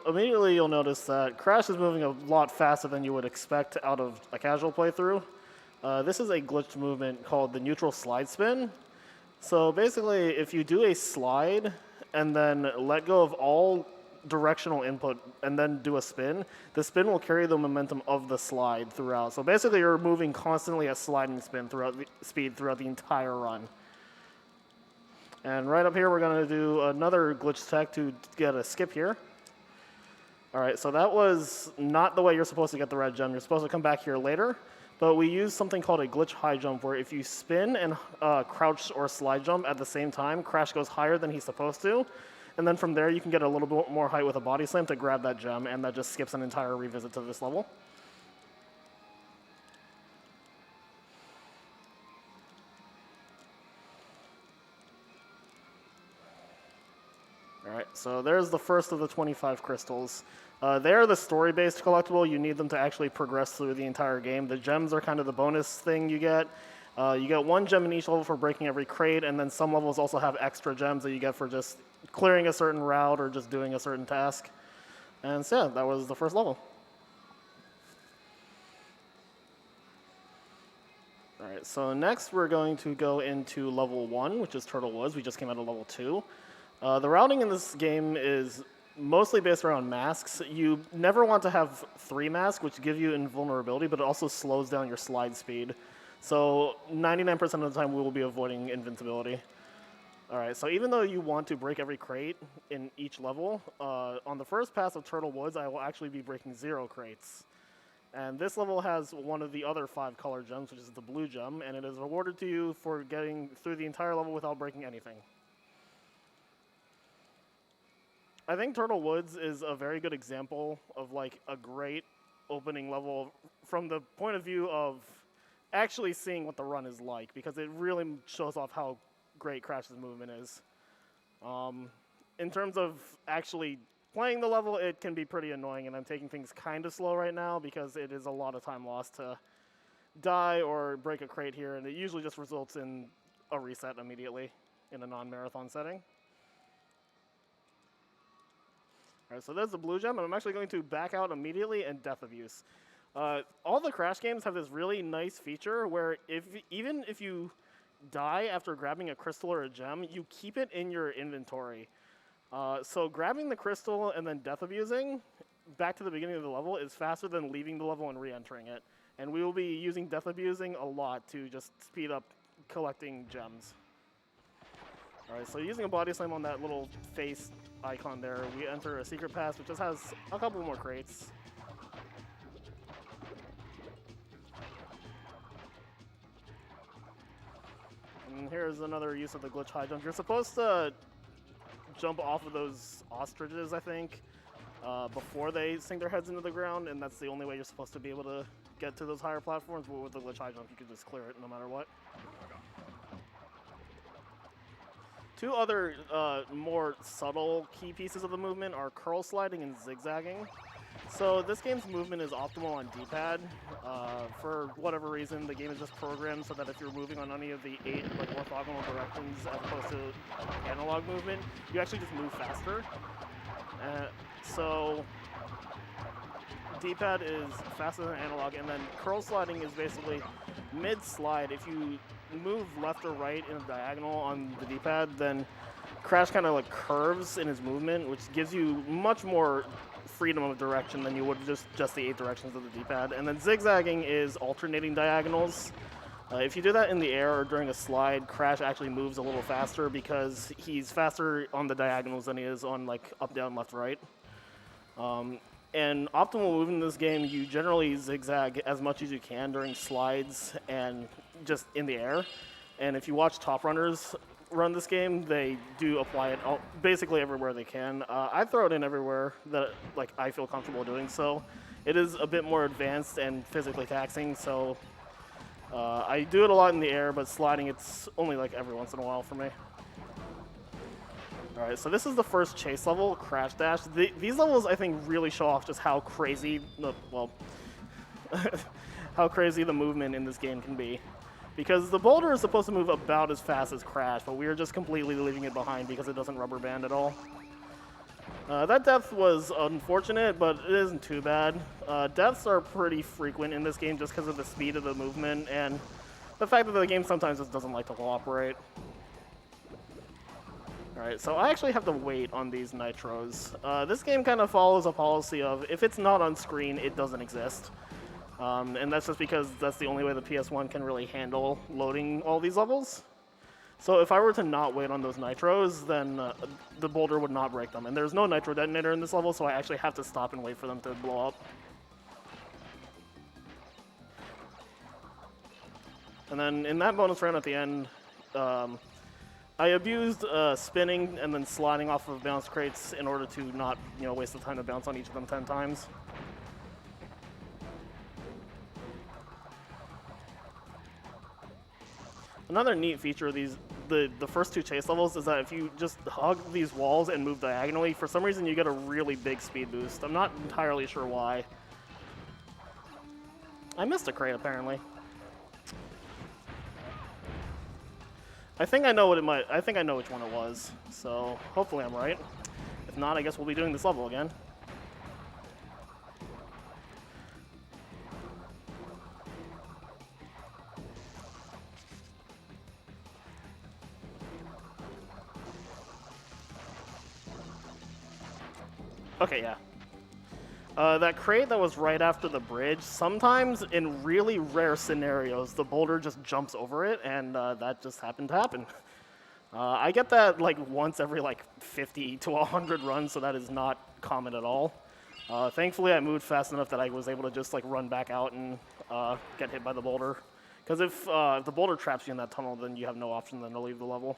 immediately you'll notice that Crash is moving a lot faster than you would expect out of a casual playthrough. This is a glitched movement called the neutral slide spin. So basically, if you do a slide and then let go of all directional input and then do a spin, the spin will carry the momentum of the slide throughout. So basically, you're moving constantly at sliding speed throughout the entire run. And right up here, we're going to do another glitch tech to get a skip here. All right, so that was not the way you're supposed to get the red gem. You're supposed to come back here later. But we use something called a glitch high jump, where if you spin and crouch or slide jump at the same time, Crash goes higher than he's supposed to. And then from there, you can get a little bit more height with a body slam to grab that gem, and that just skips an entire revisit to this level. All right, so there's the first of the 25 crystals. They're the story-based collectible. You need them to actually progress through the entire game. The gems are kind of the bonus thing you get. You get one gem in each level for breaking every crate, and then some levels also have extra gems that you get for just clearing a certain route or just doing a certain task. And so yeah, that was the first level. All right, so next we're going to go into level 1, which is Turtle Woods. We just came out of level 2. The routing in this game is mostly based around masks. You never want to have 3 masks, which give you invulnerability, but it also slows down your slide speed. So 99% of the time, we will be avoiding invincibility. All right, so even though you want to break every crate in each level, on the first pass of Turtle Woods, I will actually be breaking 0 crates. And this level has one of the other 5 color gems, which is the blue gem, and it is awarded to you for getting through the entire level without breaking anything. I think Turtle Woods is a very good example of like a great opening level from the point of view of actually seeing what the run is like, because it really shows off how great Crash's movement is. In terms of actually playing the level, it can be pretty annoying, and I'm taking things kind of slow right now because it is a lot of time lost to die or break a crate here, and it usually just results in a reset immediately in a non-marathon setting. All right, so there's the blue gem, and I'm actually going to back out immediately and Death Abuse. All the Crash games have this really nice feature where even if you die after grabbing a crystal or a gem, you keep it in your inventory. So grabbing the crystal and then Death Abusing back to the beginning of the level is faster than leaving the level and re-entering it. And we will be using Death Abusing a lot to just speed up collecting gems. All right, so using a body slam on that little face icon there, we enter a secret pass, which just has a couple more crates. And here's another use of the glitch high jump. You're supposed to jump off of those ostriches, I think, before they sink their heads into the ground, and that's the only way you're supposed to be able to get to those higher platforms. But with the glitch high jump, you can just clear it no matter what. 2 other more subtle key pieces of the movement are curl sliding and zigzagging. So this game's movement is optimal on D-pad. For whatever reason, the game is just programmed so that if you're moving on any of the 8 like orthogonal directions as opposed to analog movement, you actually just move faster. So D-pad is faster than analog, and then curl sliding is basically mid-slide. If you move left or right in a diagonal on the D-pad, then Crash kind of like curves in his movement, which gives you much more freedom of direction than you would just the 8 directions of the D-pad. And then zigzagging is alternating diagonals. If you do that in the air or during a slide, Crash actually moves a little faster because he's faster on the diagonals than he is on like up, down, left, right. And optimal movement in this game, you generally zigzag as much as you can during slides and just in the air. And if you watch top runners run this game, they do apply it basically everywhere they can. I throw it in everywhere that like I feel comfortable doing so. It is a bit more advanced and physically taxing, so I do it a lot in the air, but sliding, it's only like every once in a while for me. All right, so this is the first chase level, Crash Dash. These levels, I think, really show off just how crazy, how crazy the movement in this game can be. Because the boulder is supposed to move about as fast as Crash, but we are just completely leaving it behind because it doesn't rubber band at all. That death was unfortunate, but it isn't too bad. Deaths are pretty frequent in this game just because of the speed of the movement and the fact that the game sometimes just doesn't like to cooperate. Alright, so I actually have to wait on these nitros. This game kind of follows a policy of if it's not on screen, it doesn't exist. And that's just because that's the only way the PS1 can really handle loading all these levels. So if I were to not wait on those nitros, then the boulder would not break them. And there's no nitro detonator in this level, so I actually have to stop and wait for them to blow up. And then in that bonus round at the end, I abused spinning and then sliding off of bounce crates in order to not, waste the time to bounce on each of them 10 times. Another neat feature of the first two chase levels is that if you just hug these walls and move diagonally, for some reason you get a really big speed boost. I'm not entirely sure why. I missed a crate apparently. I think I know what it might. I think I know which one it was. So hopefully I'm right. If not, I guess we'll be doing this level again. Okay, yeah. That crate that was right after the bridge, sometimes in really rare scenarios, the boulder just jumps over it, and that just happened to happen. I get that like once every like 50 to 100 runs, so that is not common at all. Thankfully, I moved fast enough that I was able to just like run back out and get hit by the boulder. Because if the boulder traps you in that tunnel, then you have no option than to leave the level.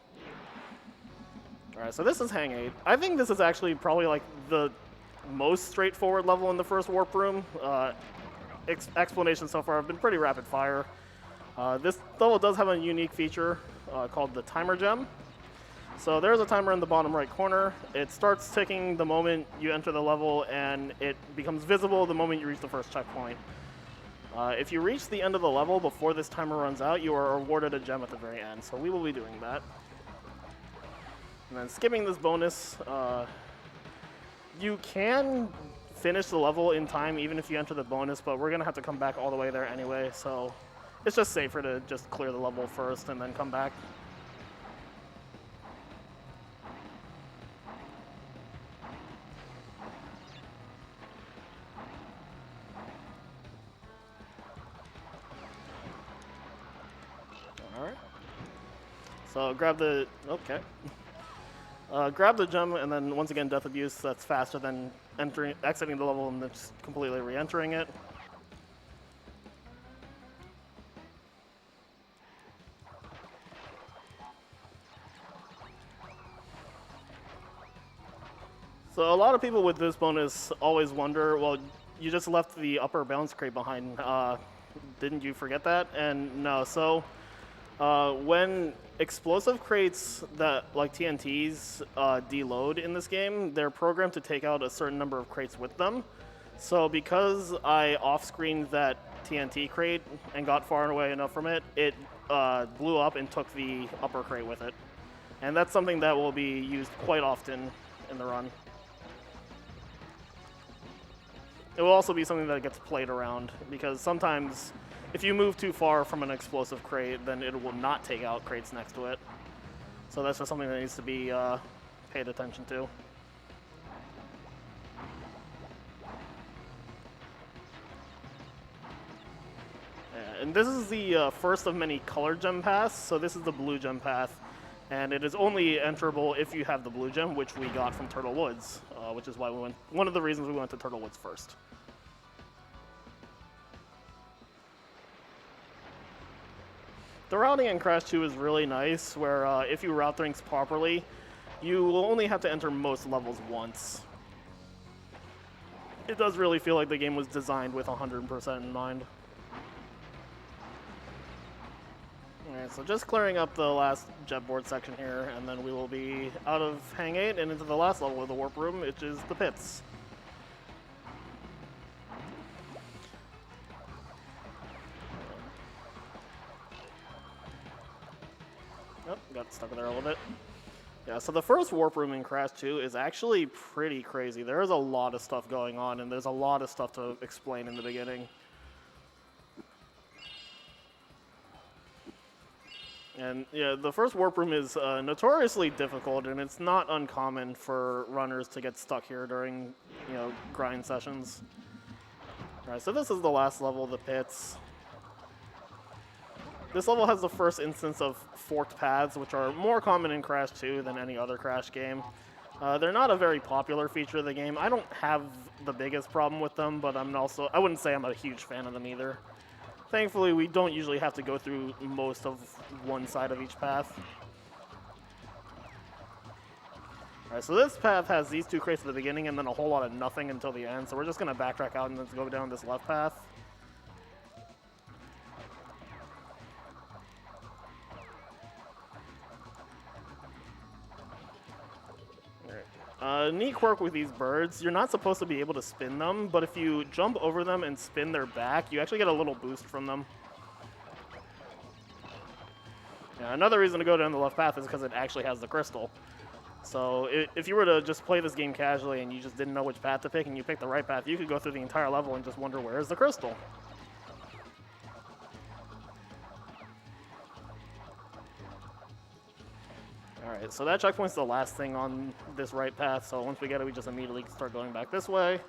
Alright, so this is Hang 8. I think this is actually probably like the most straightforward level in the first warp room. Explanations so far have been pretty rapid fire. This level does have a unique feature called the timer gem. So there's a timer in the bottom right corner. It starts ticking the moment you enter the level, and it becomes visible the moment you reach the first checkpoint. If you reach the end of the level before this timer runs out, you are awarded a gem at the very end. So we will be doing that. And then skipping this bonus, you can finish the level in time even if you enter the bonus, but we're going to have to come back all the way there anyway, so it's just safer to just clear the level first and then come back. Alright. So grab the... okay. Grab the gem, and then once again, Death Abuse. That's faster than exiting the level and then just completely re-entering it. So a lot of people with this bonus always wonder, well, you just left the upper bounce crate behind. Didn't you forget that? And no, so when explosive crates that, like TNTs, deload in this game, they're programmed to take out a certain number of crates with them. So because I off-screened that TNT crate and got far away enough from it, it blew up and took the upper crate with it. And that's something that will be used quite often in the run. It will also be something that gets played around, because sometimes if you move too far from an explosive crate, then it will not take out crates next to it. So that's just something that needs to be paid attention to. And this is the first of many color gem paths, so this is the blue gem path. And it is only enterable if you have the blue gem, which we got from Turtle Woods, which is why we went. One of the reasons we went to Turtle Woods first. The routing in Crash 2 is really nice, where if you route things properly, you will only have to enter most levels once. It does really feel like the game was designed with 100% in mind. Alright, so just clearing up the last jetboard section here, and then we will be out of Hang 8 and into the last level of the warp room, which is the pits. Oh, got stuck there a little bit. Yeah, so the first warp room in Crash 2 is actually pretty crazy. There is a lot of stuff going on, and there's a lot of stuff to explain in the beginning. And yeah, the first warp room is notoriously difficult, and it's not uncommon for runners to get stuck here during, grind sessions. All right, so this is the last level, the pits. This level has the first instance of forked paths, which are more common in Crash 2 than any other Crash game. They're not a very popular feature of the game. I don't have the biggest problem with them, but I wouldn't say I'm a huge fan of them either. Thankfully, we don't usually have to go through most of one side of each path. All right, so this path has these two crates at the beginning and then a whole lot of nothing until the end, so we're just going to backtrack out and then go down this left path. Neat quirk with these birds, you're not supposed to be able to spin them, but if you jump over them and spin their back, you actually get a little boost from them. Yeah, another reason to go down the left path is because it actually has the crystal. So if you were to just play this game casually and you just didn't know which path to pick and you picked the right path, you could go through the entire level and just wonder, where's the crystal? Alright, so that checkpoint's the last thing on this right path, so once we get it, we just immediately start going back this way.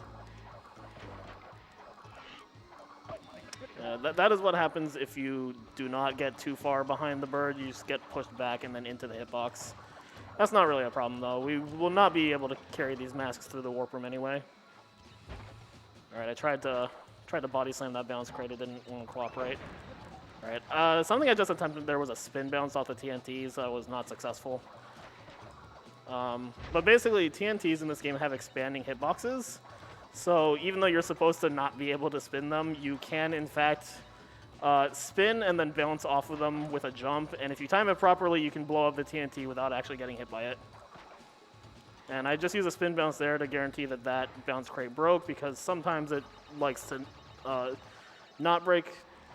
That is what happens if you do not get too far behind the bird. You just get pushed back and then into the hitbox. That's not really a problem, though. We will not be able to carry these masks through the warp room anyway. Alright, I tried to body slam that bounce crate. It didn't want to cooperate. Alright, something I just attempted there was a spin bounce off the TNTs. That was not successful. But basically, TNTs in this game have expanding hitboxes. So even though you're supposed to not be able to spin them, you can, in fact, spin and then bounce off of them with a jump. And if you time it properly, you can blow up the TNT without actually getting hit by it. And I just use a spin bounce there to guarantee that that bounce crate broke, because sometimes it likes to not break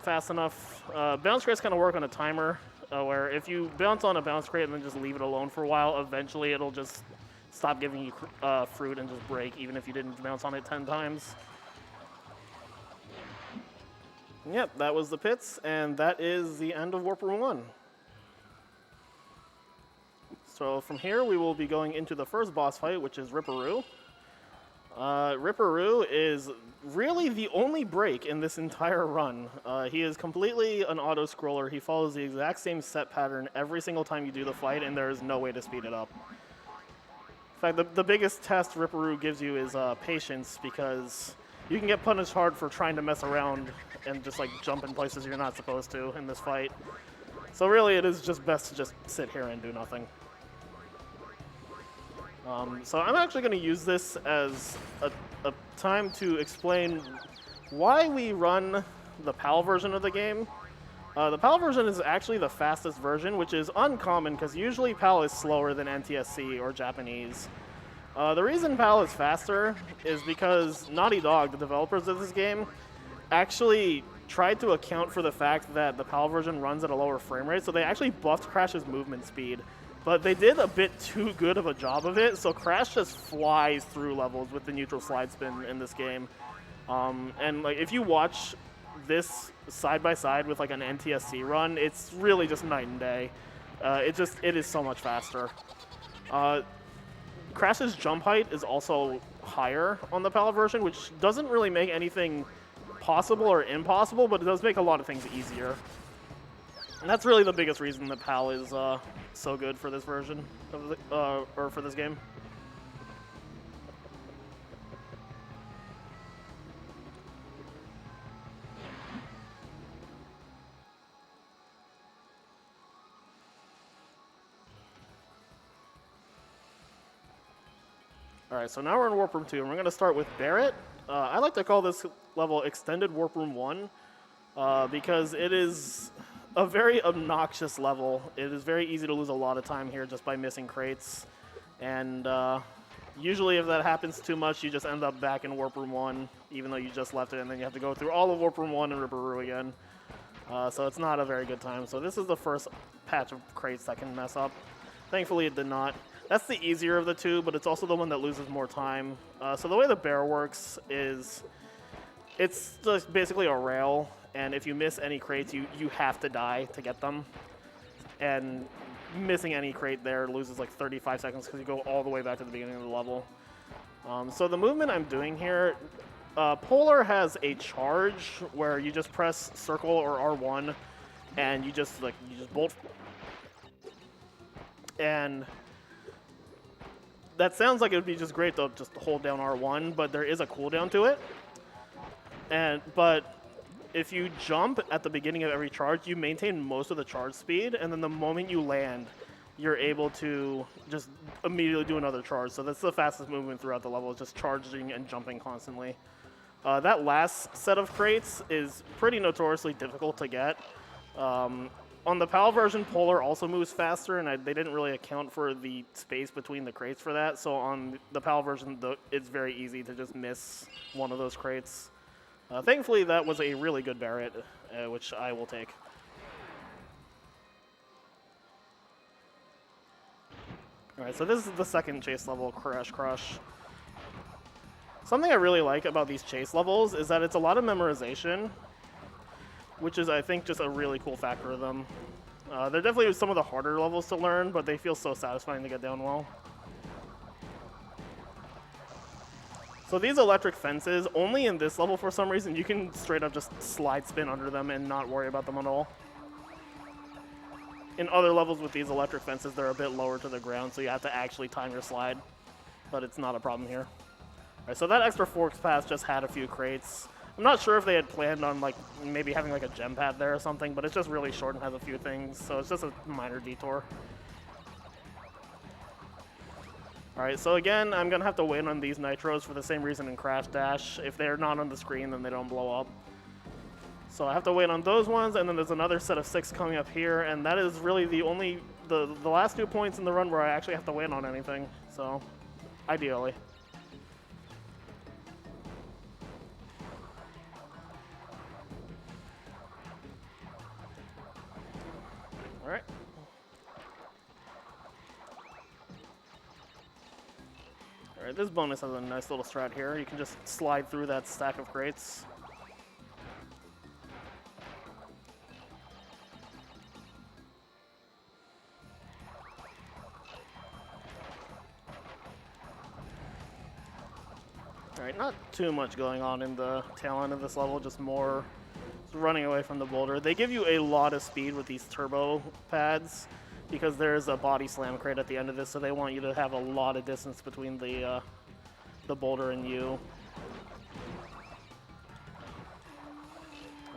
fast enough. Bounce crates kind of work on a timer, where if you bounce on a bounce crate and then just leave it alone for a while, eventually it'll just stop giving you fruit and just break, even if you didn't bounce on it 10 times. Yep, that was the pits, and that is the end of Warp Room 1. So from here, we will be going into the first boss fight, which is Ripperoo. Ripperoo is really the only break in this entire run. He is completely an auto-scroller. He follows the exact same set pattern every single time you do the fight, and there is no way to speed it up. In fact, the biggest test Ripperoo gives you is patience, because you can get punished hard for trying to mess around and just like jump in places you're not supposed to in this fight. So really, it is just best to just sit here and do nothing. So I'm actually going to use this as a time to explain why we run the PAL version of the game. The PAL version is actually the fastest version, which is uncommon because usually PAL is slower than NTSC or Japanese. The reason PAL is faster is because Naughty Dog, the developers of this game, actually tried to account for the fact that the PAL version runs at a lower frame rate, so they actually buffed Crash's movement speed. But they did a bit too good of a job of it, so Crash just flies through levels with the neutral slide spin in this game. And like if you watch this side by side with like an NTSC run, it's really just night and day. It is so much faster. Crash's jump height is also higher on the PAL version, which doesn't really make anything possible or impossible, but it does make a lot of things easier. And that's really the biggest reason that PAL is so good for this version of the, or for this game. Alright, so now we're in Warp Room 2, and we're going to start with Barrett. I like to call this level Extended Warp Room 1, because it is a very obnoxious level. It is very easy to lose a lot of time here just by missing crates. And usually if that happens too much, you just end up back in Warp Room 1, even though you just left it, and then you have to go through all of Warp Room 1 and Ripperoo again. So it's not a very good time. So this is the first patch of crates that can mess up. Thankfully, it did not. That's the easier of the two, but it's also the one that loses more time. So the way the bear works is it's just basically a rail, and if you miss any crates, you have to die to get them. And missing any crate there loses like 35 seconds because you go all the way back to the beginning of the level. So the movement I'm doing here, Polar has a charge where you just press circle or R1, and you just bolt. And that sounds like it would be just great to just hold down R1, but there is a cooldown to it. But if you jump at the beginning of every charge, you maintain most of the charge speed, and then the moment you land, you're able to just immediately do another charge. So that's the fastest movement throughout the level, is just charging and jumping constantly. That last set of crates is pretty notoriously difficult to get. On the PAL version, Polar also moves faster, and they didn't really account for the space between the crates for that. So on the PAL version, it's very easy to just miss one of those crates. Thankfully, that was a really good Barret, which I will take. All right, so this is the second chase level, Crash Crush. Something I really like about these chase levels is that it's a lot of memorization, which is, I think, just a really cool factor of them. They're definitely some of the harder levels to learn, but they feel so satisfying to get down well. So these electric fences, only in this level for some reason, you can straight up just slide spin under them and not worry about them at all. In other levels with these electric fences, they're a bit lower to the ground, so you have to actually time your slide, but it's not a problem here. All right, so that extra forks pass just had a few crates. I'm not sure if they had planned on maybe having a gem pad there or something, but it's just really short and has a few things, so it's just a minor detour. All right, so again, I'm gonna have to wait on these nitros for the same reason in Crash Dash. If they're not on the screen, then they don't blow up. So I have to wait on those ones, and then there's another set of 6 coming up here, and that is really the last 2 points in the run where I actually have to wait on anything, so ideally. All right. All right, this bonus has a nice little strat here. You can just slide through that stack of crates. All right, not too much going on in the tail end of this level, just more running away from the boulder. They give you a lot of speed with these turbo pads because there's a body slam crate at the end of this, so they want you to have a lot of distance between the boulder and you.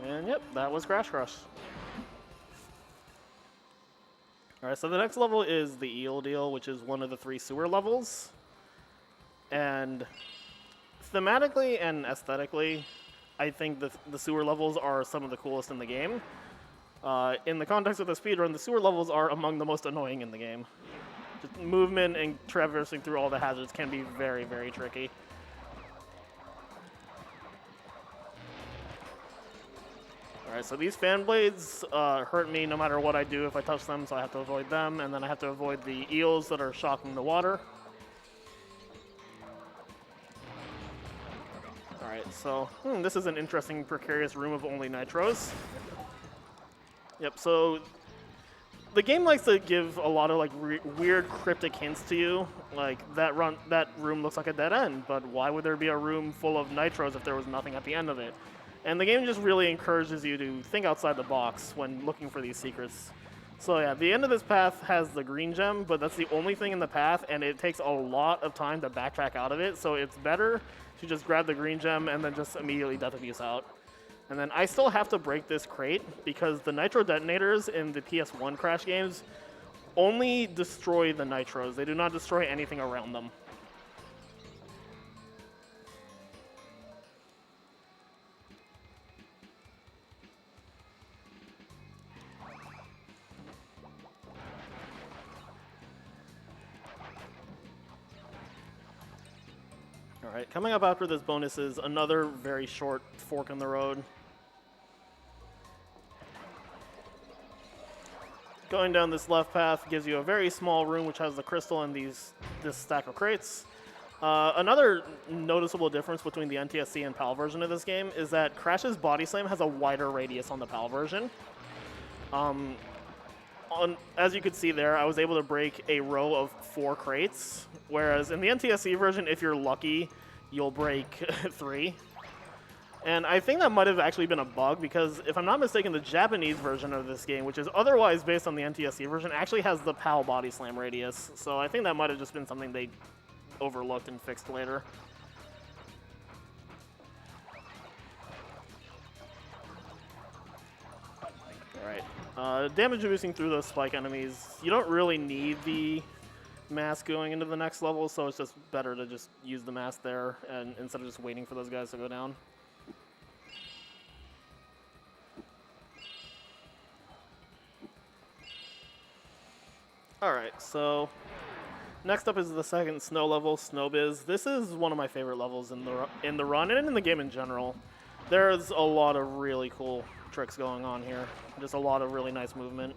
And yep, that was Crash Crush. All right, so the next level is the Eel Deal, which is one of the 3 sewer levels. And thematically and aesthetically, I think the sewer levels are some of the coolest in the game. In the context of the speedrun, the sewer levels are among the most annoying in the game. Just movement and traversing through all the hazards can be very, very tricky. Alright, so these fan blades hurt me no matter what I do if I touch them, so I have to avoid them, and then I have to avoid the eels that are shocking the water. Alright, so this is an interesting, precarious room of only nitros. Yep, so the game likes to give a lot of weird cryptic hints to you. Like that room looks like a dead end, but why would there be a room full of nitros if there was nothing at the end of it? And the game just really encourages you to think outside the box when looking for these secrets. So yeah, the end of this path has the green gem, but that's the only thing in the path, and it takes a lot of time to backtrack out of it, so it's better to just grab the green gem and then just immediately death abuse out. And then I still have to break this crate because the nitro detonators in the PS1 Crash games only destroy the nitros. They do not destroy anything around them. All right, coming up after this bonus is another very short fork in the road. Going down this left path gives you a very small room which has the crystal and this stack of crates. Another noticeable difference between the NTSC and PAL version of this game is that Crash's body slam has a wider radius on the PAL version. As you could see there, I was able to break a row of 4 crates, whereas in the NTSC version, if you're lucky, you'll break 3. And I think that might have actually been a bug because, if I'm not mistaken, the Japanese version of this game, which is otherwise based on the NTSC version, actually has the PAL body slam radius. So I think that might have just been something they overlooked and fixed later. Alright, damage reducing through those spike enemies. You don't really need the mask going into the next level, so it's just better to just use the mask there and instead of just waiting for those guys to go down. Alright, so next up is the second snow level, Snowbiz. This is one of my favorite levels in the run and in the game in general. There's a lot of really cool tricks going on here. Just a lot of really nice movement.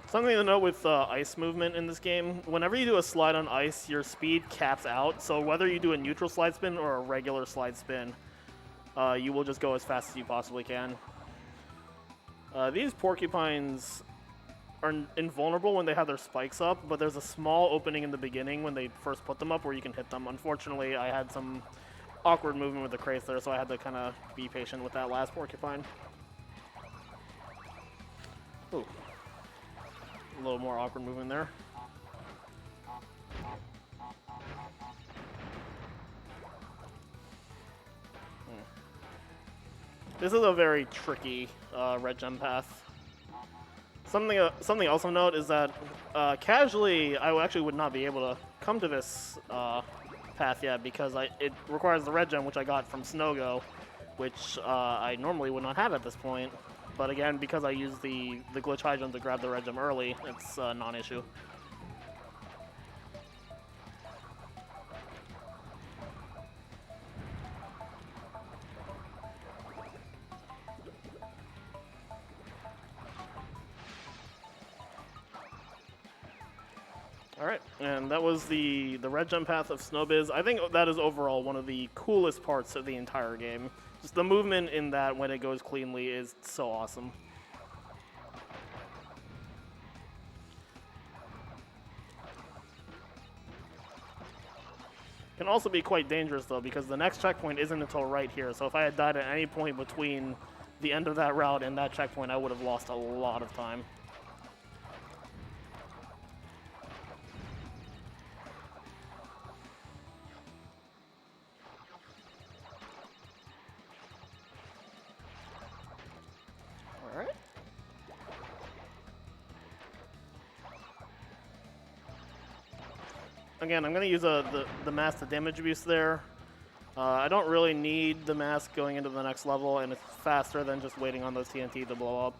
Something to note with ice movement in this game, whenever you do a slide on ice, your speed caps out. So whether you do a neutral slide spin or a regular slide spin, you will just go as fast as you possibly can. These porcupines are invulnerable when they have their spikes up, but there's a small opening in the beginning when they first put them up where you can hit them. Unfortunately, I had some awkward movement with the crates there, so I had to kind of be patient with that last porcupine. Ooh. A little more awkward movement there. This is a very tricky red gem path. Something else of note is that casually, I actually would not be able to come to this path yet because it requires the red gem, which I got from Snowgo, which I normally would not have at this point. But again, because I used the glitch high jump to grab the red gem early, it's a non-issue. Alright, and that was the red gem path of Snowbiz. I think that is overall one of the coolest parts of the entire game. Just the movement in that when it goes cleanly is so awesome. Can also be quite dangerous though because the next checkpoint isn't until right here. So if I had died at any point between the end of that route and that checkpoint, I would have lost a lot of time. Again, I'm going to use the mask to damage abuse there. I don't really need the mask going into the next level, and it's faster than just waiting on those TNT to blow up.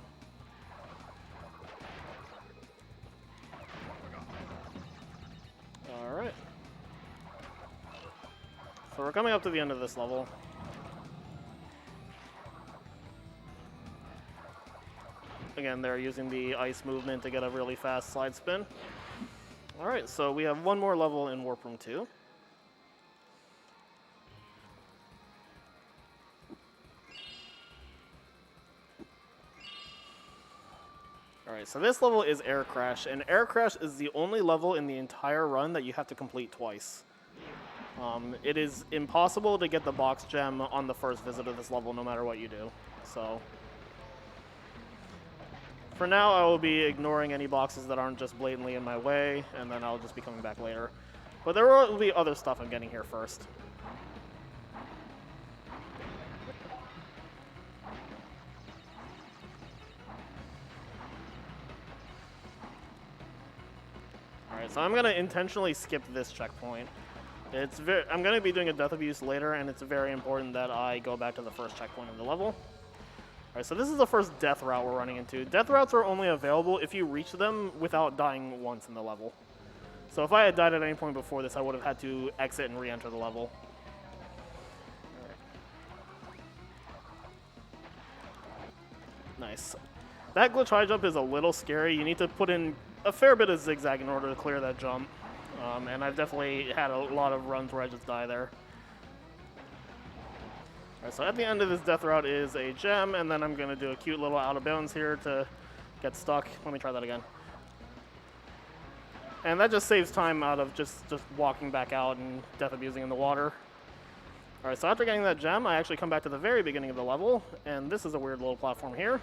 Alright. So we're coming up to the end of this level. Again, they're using the ice movement to get a really fast slide spin. Alright, so we have one more level in Warp Room 2. Alright, so this level is Air Crash, and Air Crash is the only level in the entire run that you have to complete twice. It is impossible to get the box gem on the first visit of this level no matter what you do. So for now, I will be ignoring any boxes that aren't just blatantly in my way, and then I'll just be coming back later. But there will be other stuff I'm getting here first. Alright, so I'm going to intentionally skip this checkpoint. I'm going to be doing a death abuse later, and it's very important that I go back to the first checkpoint in the level. Alright, so this is the first death route we're running into. Death routes are only available if you reach them without dying once in the level. So if I had died at any point before this, I would have had to exit and re-enter the level. Nice. That glitch high jump is a little scary. You need to put in a fair bit of zigzag in order to clear that jump. And I've definitely had a lot of runs where I just die there. Alright, so at the end of this death route is a gem, and then I'm going to do a cute little out of bounds here to get stuck. Let me try that again. And that just saves time out of just walking back out and death abusing in the water. Alright, so after getting that gem, I actually come back to the very beginning of the level, and this is a weird little platform here.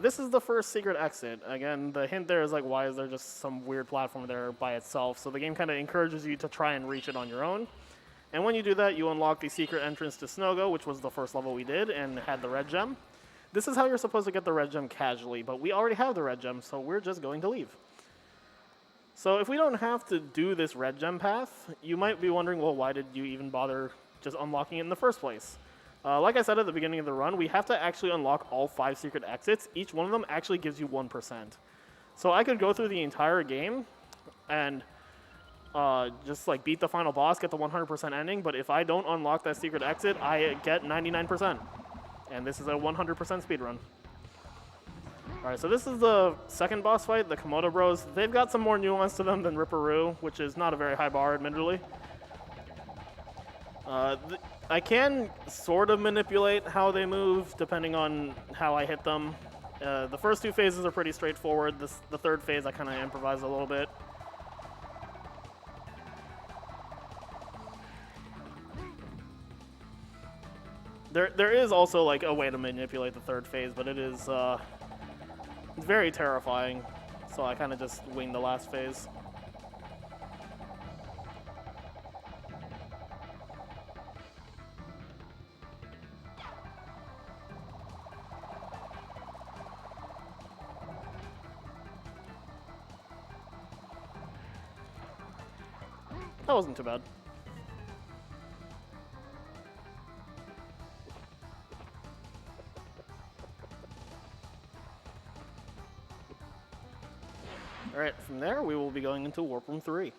This is the first secret exit. Again, the hint there is like, why is there just some weird platform there by itself? So the game kind of encourages you to try and reach it on your own. And when you do that, you unlock the secret entrance to Snowgo, which was the first level we did, and had the red gem. This is how you're supposed to get the red gem casually, but we already have the red gem, so we're just going to leave. So if we don't have to do this red gem path, you might be wondering, well, why did you even bother just unlocking it in the first place? Like I said at the beginning of the run, we have to actually unlock all 5 secret exits. Each one of them actually gives you 1%. So I could go through the entire game and just like beat the final boss, get the 100% ending, but if I don't unlock that secret exit, I get 99%. And this is a 100% speedrun. Alright, so this is the second boss fight, the Komodo Bros. They've got some more nuance to them than Ripperoo, which is not a very high bar, admittedly. I can sort of manipulate how they move, depending on how I hit them. The first 2 phases are pretty straightforward. The third phase, I kind of improvise a little bit. There is also like a way to manipulate the third phase, but it is it's very terrifying. So I kind of just wing the last phase. That wasn't too bad. Alright, from there we will be going into Warp Room 3.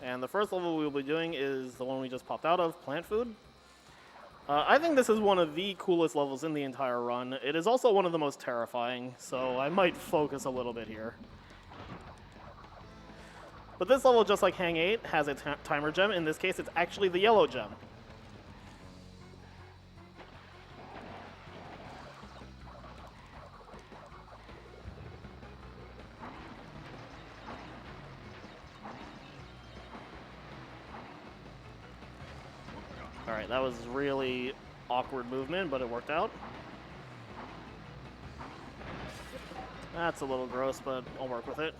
And the first level we will be doing is the one we just popped out of, Plant Food. I think this is one of the coolest levels in the entire run. It is also one of the most terrifying, so I might focus a little bit here. But this level, just like Hang 8, has a timer gem. In this case, it's actually the yellow gem. Alright, that was really awkward movement, but it worked out. That's a little gross, but I'll work with it.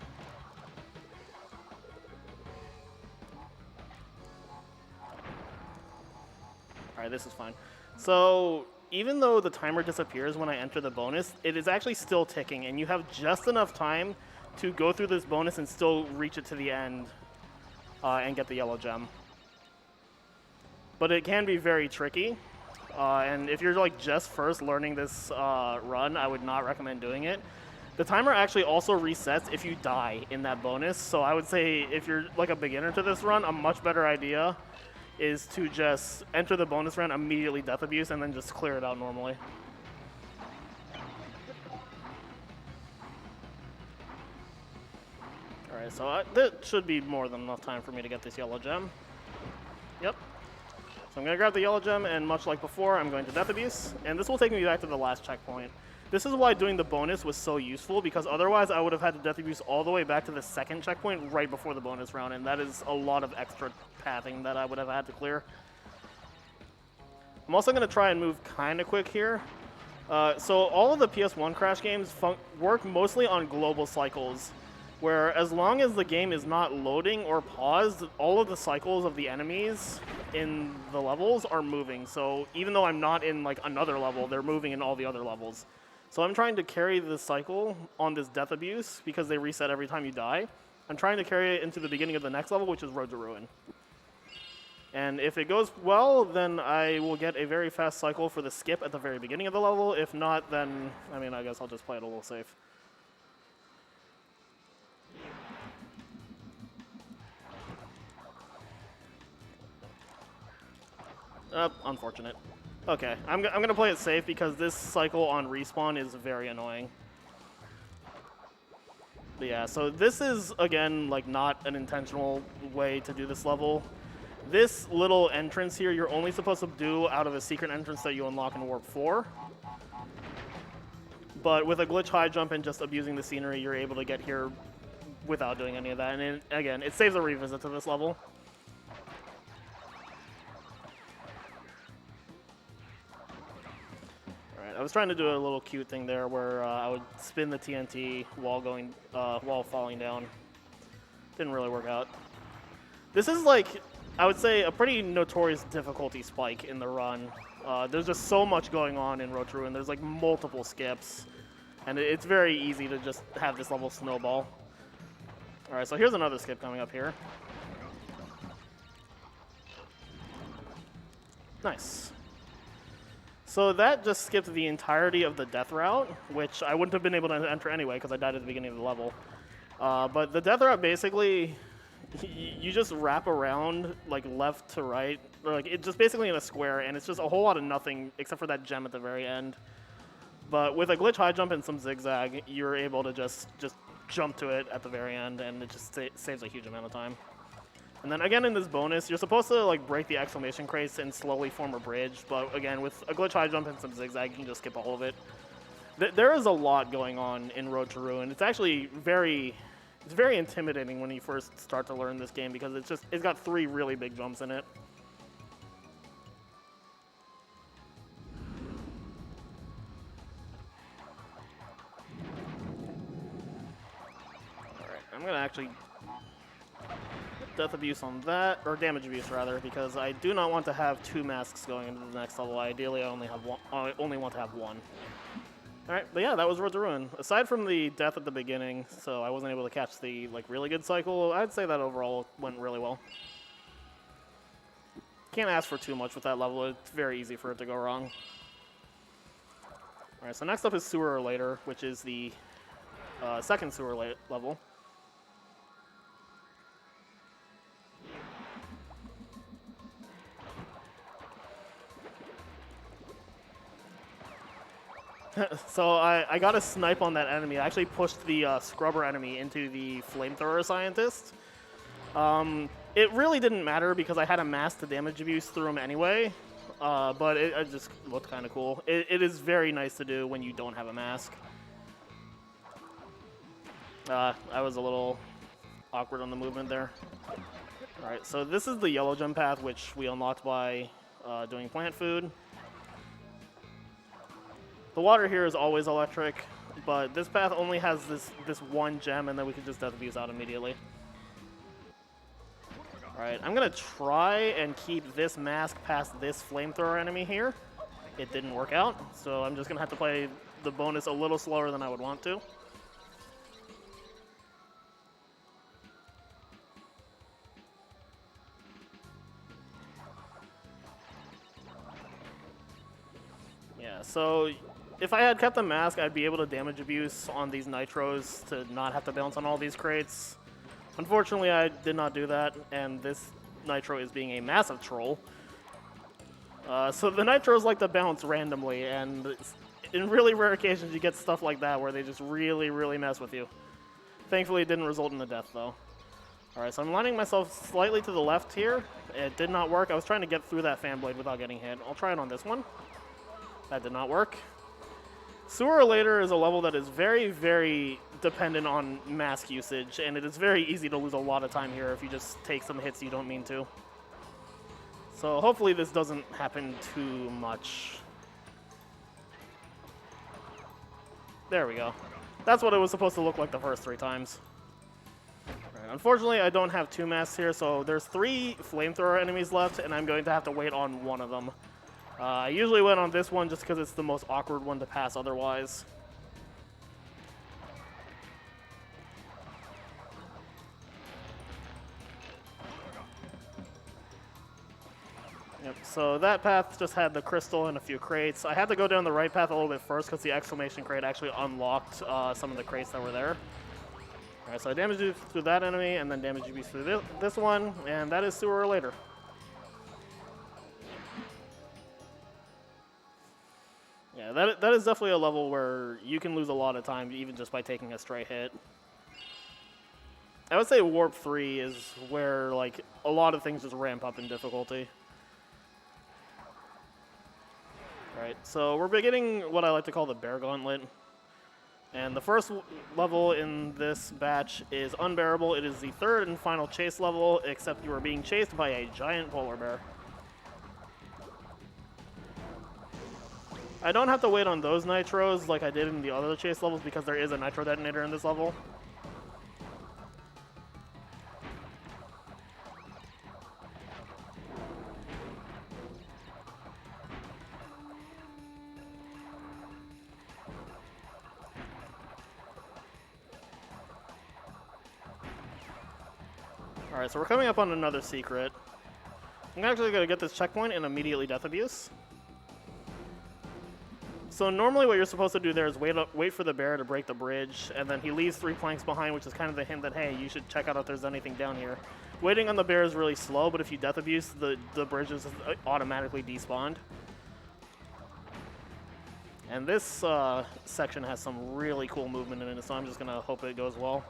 Alright, this is fine. So, even though the timer disappears when I enter the bonus, it is actually still ticking, and you have just enough time to go through this bonus and still reach it to the end and get the yellow gem. But it can be very tricky, and if you're like just first learning this run, I would not recommend doing it. The timer actually also resets if you die in that bonus, so I would say if you're like a beginner to this run, a much better idea is to just enter the bonus round, immediately death abuse, and then just clear it out normally. Alright, so that should be more than enough time for me to get this yellow gem. Yep. So I'm going to grab the yellow gem, and much like before, I'm going to death abuse, and this will take me back to the last checkpoint. This is why doing the bonus was so useful, because otherwise I would have had to death abuse all the way back to the second checkpoint right before the bonus round, and that is a lot of extra pathing that I would have had to clear. I'm also going to try and move kind of quick here. So all of the PS1 Crash games work mostly on global cycles, where as long as the game is not loading or paused, all of the cycles of the enemies in the levels are moving. So even though I'm not in like another level, they're moving in all the other levels. So I'm trying to carry the cycle on this death abuse because they reset every time you die. I'm trying to carry it into the beginning of the next level, which is Road to Ruin. And if it goes well, then I will get a very fast cycle for the skip at the very beginning of the level. If not, then, I mean, I guess I'll just play it a little safe. Unfortunate. Okay, I'm going to play it safe because this cycle on respawn is very annoying. But yeah, so this is, again, like not an intentional way to do this level. This little entrance here, you're only supposed to do out of a secret entrance that you unlock in Warp 4. But with a glitch high jump and just abusing the scenery, you're able to get here without doing any of that. And again, it saves a revisit to this level. Alright, I was trying to do a little cute thing there where I would spin the TNT while falling down. Didn't really work out. This is like, I would say, a pretty notorious difficulty spike in the run. There's just so much going on in Road to Ruin. There's like multiple skips. And it's very easy to just have this level snowball. Alright, so here's another skip coming up here. Nice. So that just skipped the entirety of the death route, which I wouldn't have been able to enter anyway because I died at the beginning of the level. But the death route basically, you just wrap around like left to right, or like it's just basically in a square, and it's just a whole lot of nothing except for that gem at the very end. But with a glitch high jump and some zigzag, you're able to just jump to it at the very end, and it just saves a huge amount of time. And then again in this bonus, you're supposed to like break the exclamation crates and slowly form a bridge, but again, with a glitch high jump and some zigzag, you can just skip all of it. There is a lot going on in Road to Ruin. It's actually very intimidating when you first start to learn this game because it's got 3 really big jumps in it. Alright, I'm gonna actually death abuse on that, or damage abuse rather, because I do not want to have 2 masks going into the next level. Ideally, I only want to have 1. Alright, but yeah, that was Road to Ruin. Aside from the death at the beginning, so I wasn't able to catch the like really good cycle, I'd say that overall went really well. Can't ask for too much with that level. It's very easy for it to go wrong. Alright, so next up is Sooner or Later, which is the second sewer level. So I got a snipe on that enemy. I actually pushed the scrubber enemy into the flamethrower scientist. It really didn't matter because I had a mask to damage abuse through him anyway, but it just looked kind of cool. It is very nice to do when you don't have a mask. I was a little awkward on the movement there. Alright, so this is the yellow gem path, which we unlocked by doing plant food. The water here is always electric, but this path only has this 1 gem, and then we can just death abuse out immediately. Alright, I'm going to try and keep this mask past this flamethrower enemy here. It didn't work out, so I'm just going to have to play the bonus a little slower than I would want to. Yeah, so if I had kept the mask, I'd be able to damage abuse on these nitros to not have to bounce on all these crates. Unfortunately, I did not do that, and this nitro is being a massive troll. So the nitros like to bounce randomly, and in really rare occasions you get stuff like that where they just really, really mess with you. Thankfully, it didn't result in a death, though. Alright, so I'm lining myself slightly to the left here. It did not work. I was trying to get through that fan blade without getting hit. I'll try it on this one. That did not work. Sooner or Later is a level that is very, very dependent on mask usage, and it is very easy to lose a lot of time here if you just take some hits you don't mean to. So hopefully this doesn't happen too much. There we go. That's what it was supposed to look like the first 3 times. Right, unfortunately, I don't have 2 masks here, so there's 3 flamethrower enemies left, and I'm going to have to wait on one of them. I usually went on this one just because it's the most awkward one to pass otherwise. Yep, so that path just had the crystal and a few crates. I had to go down the right path a little bit first because the exclamation crate actually unlocked some of the crates that were there. Alright, so I damaged you through that enemy and then damaged you through this one, and that is Sooner or Later. that is definitely a level where you can lose a lot of time even just by taking a stray hit. I would say Warp 3 is where like a lot of things just ramp up in difficulty. Right, so we're beginning what I like to call the Bear Gauntlet. And the first level in this batch is Unbearable. It is the third and final chase level, except you are being chased by a giant polar bear. I don't have to wait on those nitros like I did in the other chase levels because there is a nitro detonator in this level. Alright, so we're coming up on another secret. I'm actually going to get this checkpoint and immediately Death Abuse. So normally what you're supposed to do there is wait for the bear to break the bridge, and then he leaves 3 planks behind, which is kind of the hint that, hey, you should check out if there's anything down here. Waiting on the bear is really slow, but if you Death Abuse, the bridge is automatically despawned. And this section has some really cool movement in it, so I'm just going to hope it goes well.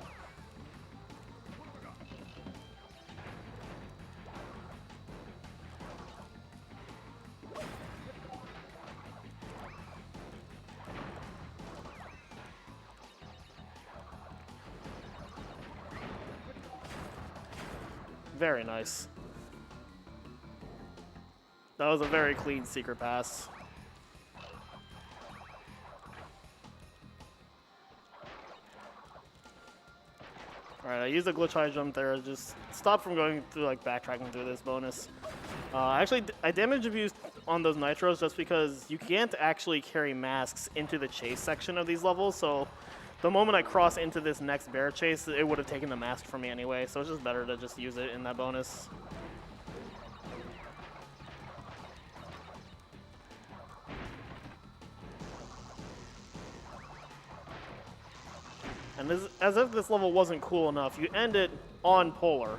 Very nice. That was a very clean secret pass. Alright, I used a glitch high jump there to just stop from going through, like, backtracking through this bonus. Actually, I damage abused on those nitros just because you can't actually carry masks into the chase section of these levels, so the moment I cross into this next bear chase, it would have taken the mask from me anyway, so it's just better to just use it in that bonus. And this, as if this level wasn't cool enough, you end it on polar.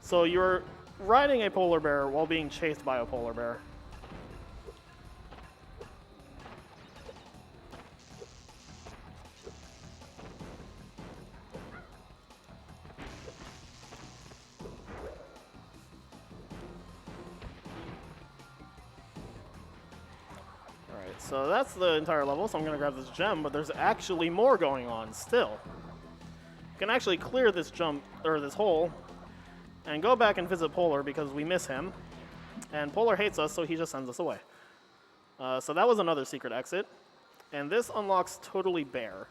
So you're riding a polar bear while being chased by a polar bear. Alright, so that's the entire level, so I'm going to grab this gem, but there's actually more going on still. You can actually clear this jump, or this hole, and go back and visit Polar because we miss him. And Polar hates us, so he just sends us away. So that was another secret exit. And this unlocks Totally Bare.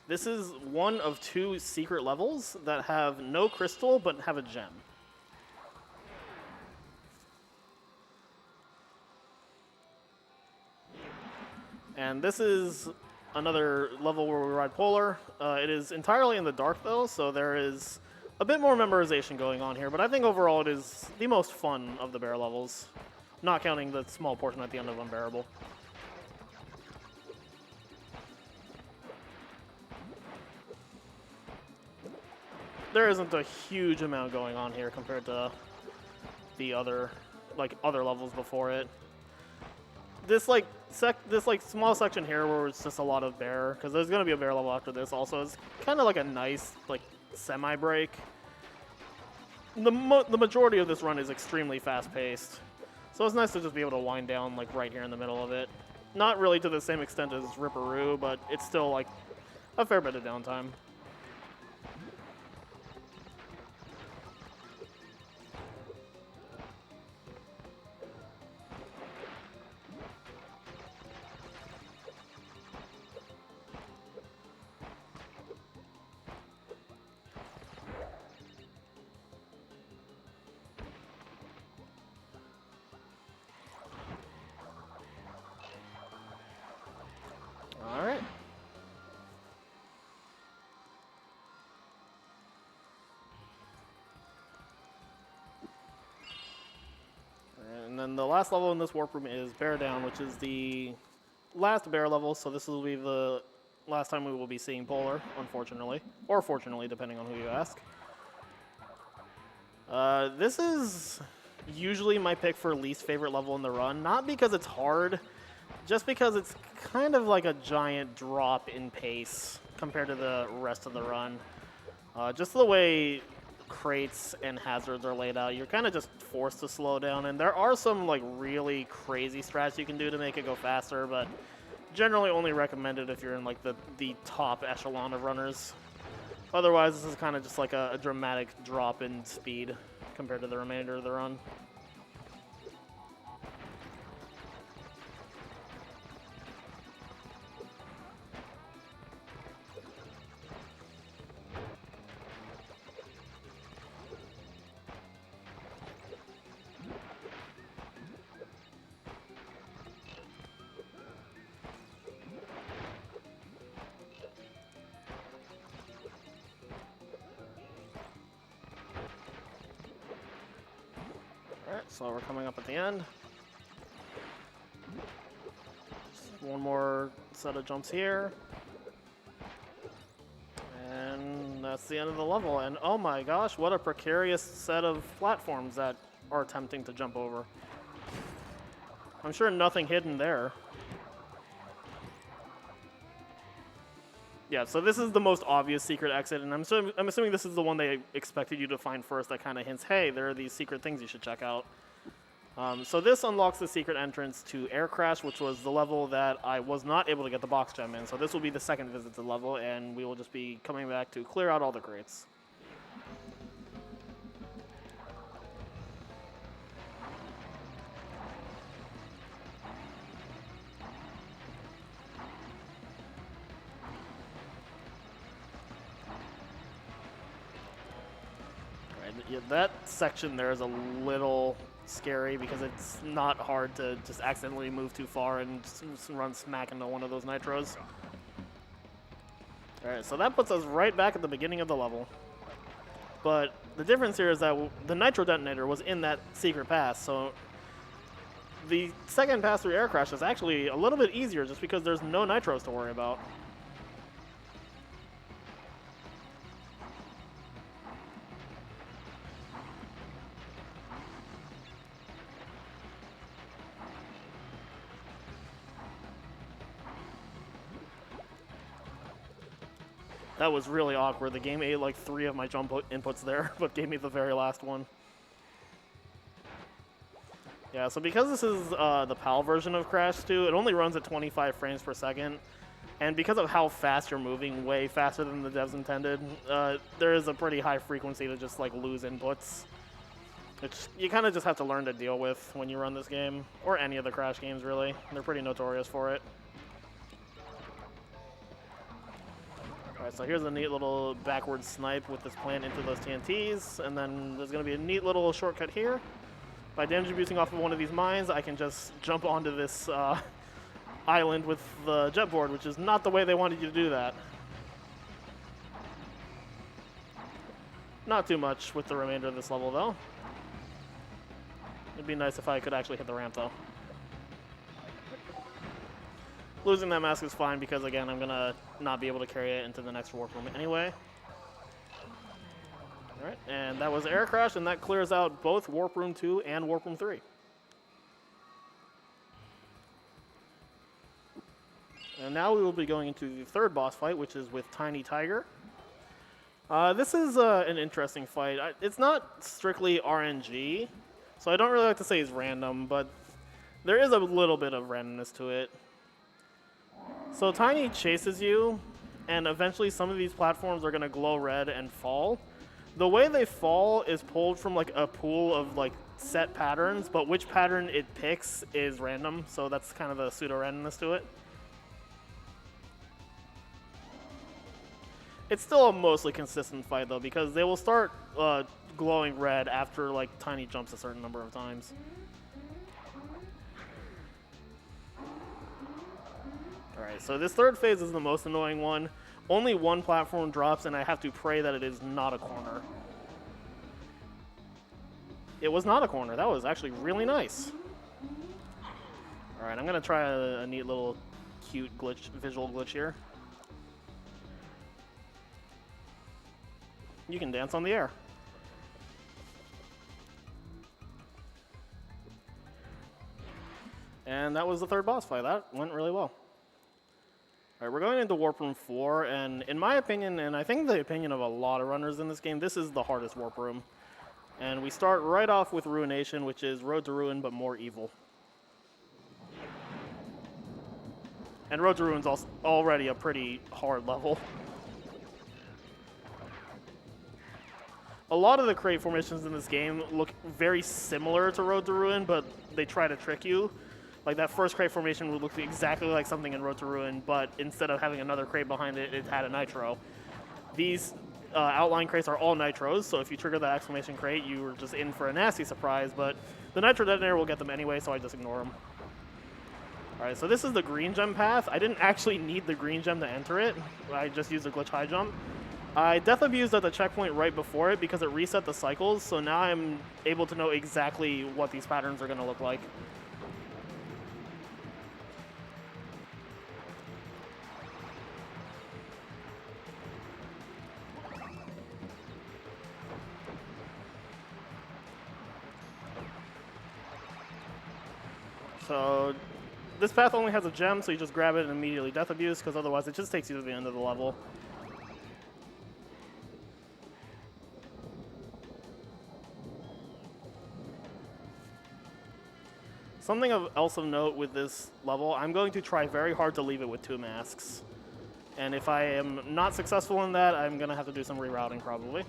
This is one of 2 secret levels that have no crystal, but have a gem. And this is another level where we ride Polar. It is entirely in the dark, though, so there is a bit more memorization going on here, but I think overall it is the most fun of the bear levels, not counting the small portion at the end of Unbearable. There isn't a huge amount going on here compared to the other levels before it. This small section here where it's just a lot of bear, because there's going to be a bear level after this also, is kind of like a nice semi-break. The majority of this run is extremely fast-paced, so it's nice to just be able to wind down right here in the middle of it. Not really to the same extent as Ripperoo, but it's still a fair bit of downtime. And then the last level in this warp room is Bear Down, which is the last bear level, so this will be the last time we will be seeing Polar, unfortunately. Or fortunately, depending on who you ask. This is usually my pick for least favorite level in the run, not because it's hard, just because it's kind of like a giant drop in pace compared to the rest of the run. Just the way crates and hazards are laid out, you're kind of just forced to slow down, and there are some like really crazy strats you can do to make it go faster, but generally only recommended if you're in like the top echelon of runners. Otherwise, this is kind of just like a dramatic drop in speed compared to the remainder of the run. Alright, so we're coming up at the end. Just one more set of jumps here. And that's the end of the level. And oh my gosh, what a precarious set of platforms that are attempting to jump over. I'm sure nothing hidden there. Yeah, so this is the most obvious secret exit, and I'm assuming this is the one they expected you to find first that kind of hints, hey, there are these secret things you should check out. So this unlocks the secret entrance to Air Crash, which was the level that I was not able to get the box gem in. So this will be the second visit to the level, and we will just be coming back to clear out all the crates. Yeah, that section there is a little scary because it's not hard to just accidentally move too far and just run smack into one of those nitros. Alright, so that puts us right back at the beginning of the level. But the difference here is that the nitro detonator was in that secret pass, so the second pass through Air Crash is actually a little bit easier just because there's no nitros to worry about. That was really awkward. The game ate like 3 of my jump inputs there, but gave me the very last one. Yeah, so because this is the PAL version of Crash 2, it only runs at 25 frames per second. And because of how fast you're moving, way faster than the devs intended, there is a pretty high frequency to just like lose inputs. Which you kind of just have to learn to deal with when you run this game, or any of the Crash games really. They're pretty notorious for it. Alright, so here's a neat little backward snipe with this plant into those TNTs, and then there's going to be a neat little shortcut here. By damage boosting off of one of these mines, I can just jump onto this island with the jetboard, which is not the way they wanted you to do that. Not too much with the remainder of this level, though. It'd be nice if I could actually hit the ramp, though. Losing that mask is fine because, again, I'm going to not be able to carry it into the next warp room anyway. Alright, and that was Air Crash, and that clears out both Warp Room 2 and Warp Room 3. And now we will be going into the third boss fight, which is with Tiny Tiger. This is an interesting fight. It's not strictly RNG, so I don't really like to say it's random, but there is a little bit of randomness to it. So Tiny chases you, and eventually some of these platforms are going to glow red and fall. The way they fall is pulled from like a pool of like set patterns, but which pattern it picks is random, so that's kind of the pseudo-randomness to it. It's still a mostly consistent fight though, because they will start glowing red after like Tiny jumps a certain number of times. Alright, so this third phase is the most annoying one. Only one platform drops, and I have to pray that it is not a corner. It was not a corner. That was actually really nice. Alright, I'm going to try a neat little cute glitch, visual glitch here. You can dance on the air. And that was the third boss fight. That went really well. All right, we're going into Warp Room 4, and in my opinion, and I think the opinion of a lot of runners in this game, this is the hardest Warp Room. And we start right off with Ruination, which is Road to Ruin, but more evil. And Road to Ruin's already a pretty hard level. A lot of the crate formations in this game look very similar to Road to Ruin, but they try to trick you. Like that first crate formation would look exactly like something in Road to Ruin, but instead of having another crate behind it, it had a nitro. These outline crates are all nitros, so if you trigger that exclamation crate, you were just in for a nasty surprise, but the nitro detonator will get them anyway, so I just ignore them. Alright, so this is the green gem path. I didn't actually need the green gem to enter it. I just used a glitch high jump. I death abused at the checkpoint right before it because it reset the cycles, so now I'm able to know exactly what these patterns are going to look like. So this path only has a gem, so you just grab it and immediately death abuse, because otherwise it just takes you to the end of the level. Something else of note with this level, I'm going to try very hard to leave it with 2 masks. And if I am not successful in that, I'm going to have to do some rerouting probably.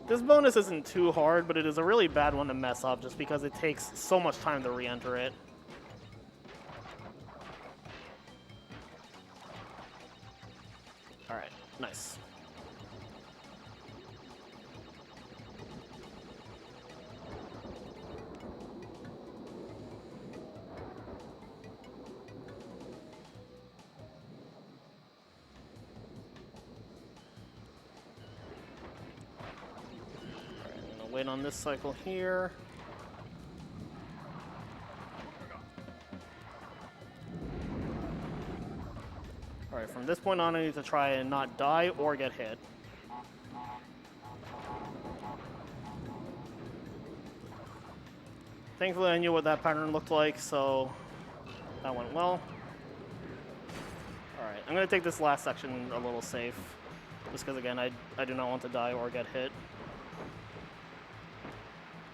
This bonus isn't too hard, but it is a really bad one to mess up just because it takes so much time to re-enter it. Alright, nice. Wait on this cycle here. Alright, from this point on I need to try and not die or get hit. Thankfully I knew what that pattern looked like, so that went well. Alright, I'm going to take this last section a little safe, just because again I do not want to die or get hit.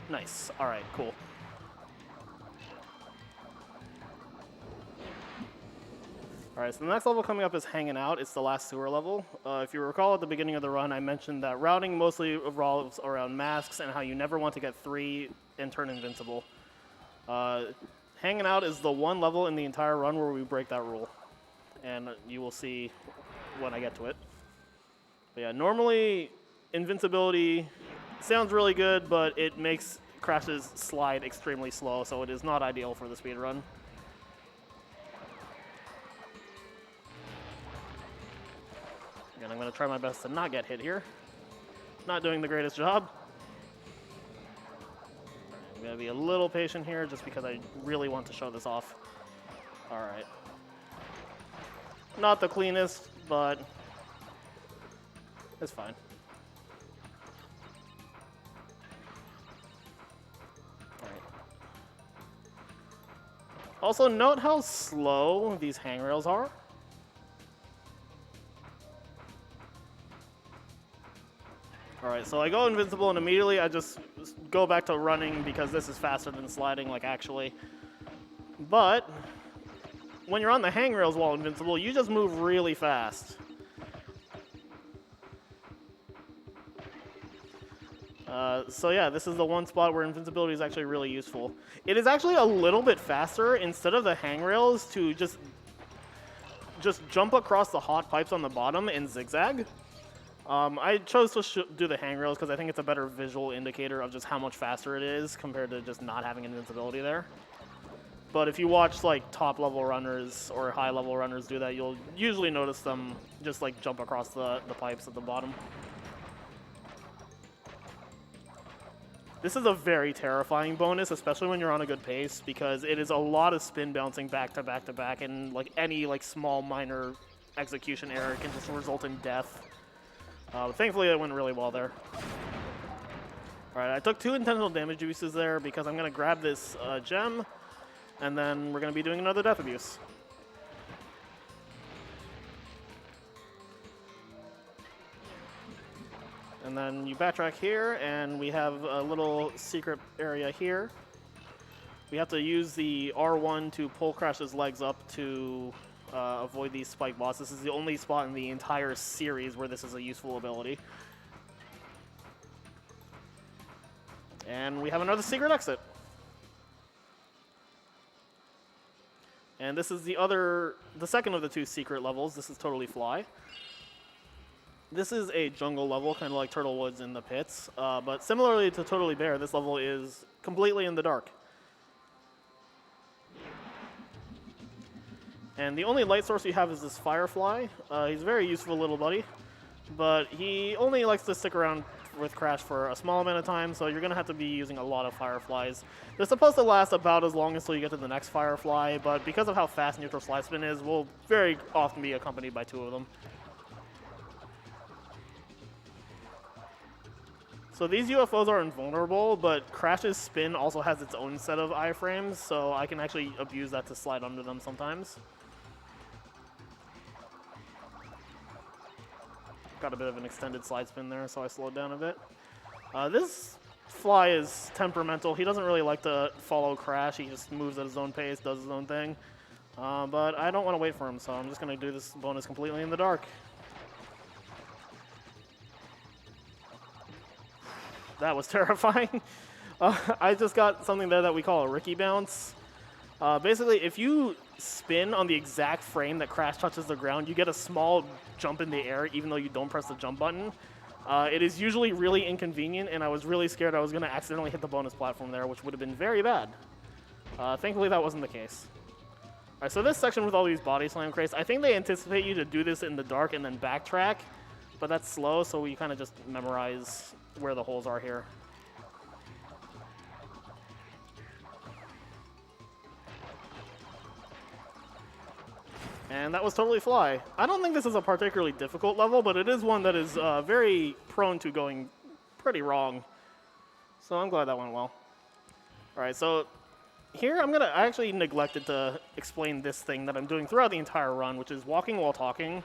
Nice. Alright, cool. Alright, so the next level coming up is Hanging Out. It's the last sewer level. If you recall at the beginning of the run, I mentioned that routing mostly revolves around masks and how you never want to get 3 and turn invincible. Hanging Out is the one level in the entire run where we break that rule. And you will see when I get to it. But yeah, normally invincibility sounds really good, but it makes crashes slide extremely slow, so it is not ideal for the speedrun. Again, I'm going to try my best to not get hit here. Not doing the greatest job. I'm going to be a little patient here just because I really want to show this off. Alright. Not the cleanest, but it's fine. Also, note how slow these hangrails are. Alright, so I go invincible and immediately I just go back to running because this is faster than sliding, like actually. But when you're on the hangrails while invincible, you just move really fast. So yeah, this is the one spot where invincibility is actually really useful. It is actually a little bit faster instead of the hangrails to just jump across the hot pipes on the bottom and zigzag. I chose to do the hangrails because I think it's a better visual indicator of just how much faster it is compared to just not having invincibility there. But if you watch like top level runners or high level runners do that, you'll usually notice them just like jump across the pipes at the bottom. This is a very terrifying bonus, especially when you're on a good pace, because it is a lot of spin bouncing back to back to back, and like any like small minor execution error can just result in death. Thankfully, it went really well there. Alright, I took 2 intentional damage abuses there because I'm going to grab this gem, and then we're going to be doing another death abuse. And then you backtrack here, and we have a little secret area here. We have to use the R1 to pull Crash's legs up to avoid these spike bots. This is the only spot in the entire series where this is a useful ability. And we have another secret exit. And this is the second of the 2 secret levels. This is Totally Fly. This is a jungle level, kind of like Turtle Woods in the pits. But similarly to Totally Bear, this level is completely in the dark. And the only light source you have is this Firefly. He's a very useful little buddy, but he only likes to stick around with Crash for a small amount of time, so you're going to have to be using a lot of Fireflies. They're supposed to last about as long until you get to the next Firefly, but because of how fast Neutral Slide Spin is, we'll very often be accompanied by 2 of them. So these UFOs are invulnerable, but Crash's spin also has its own set of iframes, so I can actually abuse that to slide under them sometimes. Got a bit of an extended slide spin there, so I slowed down a bit. This Fly is temperamental. He doesn't really like to follow Crash. He just moves at his own pace, does his own thing. But I don't want to wait for him, so I'm just going to do this bonus completely in the dark. That was terrifying. I just got something there that we call a Ricky bounce. Basically, if you spin on the exact frame that Crash touches the ground, you get a small jump in the air, even though you don't press the jump button. It is usually really inconvenient, and I was really scared I was going to accidentally hit the bonus platform there, which would have been very bad. Thankfully, that wasn't the case. All right, so this section with all these body slam crates, I think they anticipate you to do this in the dark and then backtrack, but that's slow, so we kind of just memorize where the holes are here. And that was Totally Fly. I don't think this is a particularly difficult level, but it is one that is very prone to going pretty wrong. So I'm glad that went well. All right, so here I actually neglected to explain this thing that I'm doing throughout the entire run, which is walking while talking.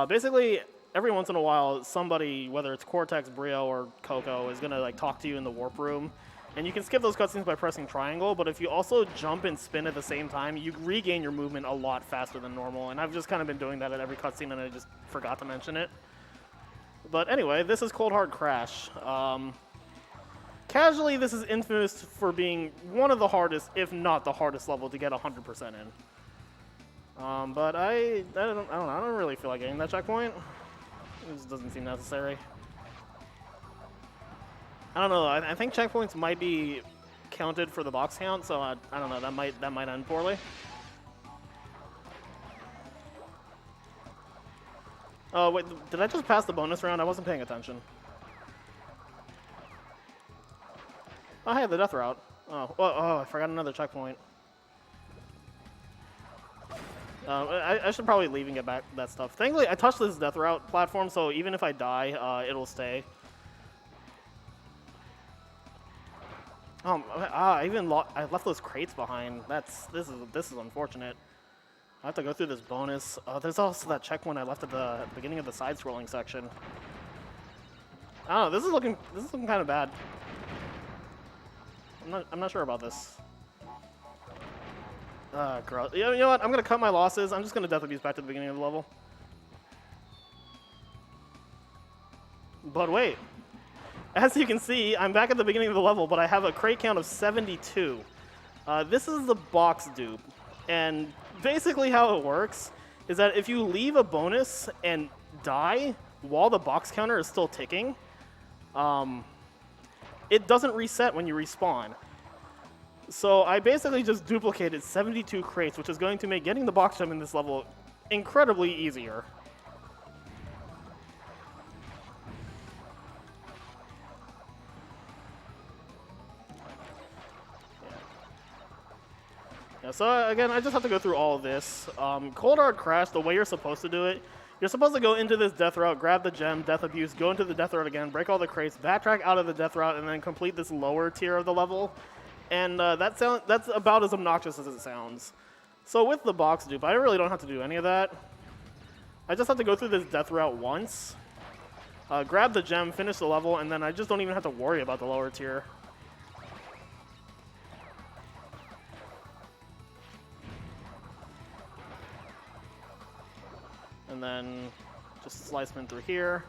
Basically, every once in a while, somebody, whether it's Cortex, Brio, or Coco, is going to like talk to you in the warp room. And you can skip those cutscenes by pressing triangle, but if you also jump and spin at the same time, you regain your movement a lot faster than normal. And I've just kind of been doing that at every cutscene, and I just forgot to mention it. But anyway, this is Cold Hard Crash. Casually, this is infamous for being one of the hardest, if not the hardest level to get 100% in. But I don't really feel like getting that checkpoint. It just doesn't seem necessary. I don't know. I think checkpoints might be counted for the box count, so I don't know. That might end poorly. Oh wait, did I just pass the bonus round? I wasn't paying attention. Oh hey, the death route. Oh, I forgot another checkpoint. I should probably leave and get back that stuff. Thankfully, I touched this death route platform, so even if I die, it'll stay. I left those crates behind. This is unfortunate. I have to go through this bonus. There's also that checkpoint I left at the beginning of the side-scrolling section. I don't know. This is looking kind of bad. I'm not sure about this. Gross. You know what? I'm gonna cut my losses. I'm just gonna death abuse back to the beginning of the level. But wait. As you can see, I'm back at the beginning of the level, but I have a crate count of 72. This is the box dupe. And basically how it works is that if you leave a bonus and die while the box counter is still ticking, it doesn't reset when you respawn. So I basically just duplicated 72 crates, which is going to make getting the box gem in this level incredibly easier. Yeah, so again, I just have to go through all of this. Cold Hard Crash, the way you're supposed to do it, You're supposed to go into this death route, grab the gem, death abuse, go into the death route again, break all the crates, backtrack out of the death route, and then complete this lower tier of the level. And that's about as obnoxious as it sounds. So with the box dupe, I really don't have to do any of that. I just have to go through this death route once, grab the gem, finish the level, and then I just don't even have to worry about the lower tier. And then just slice spin through here.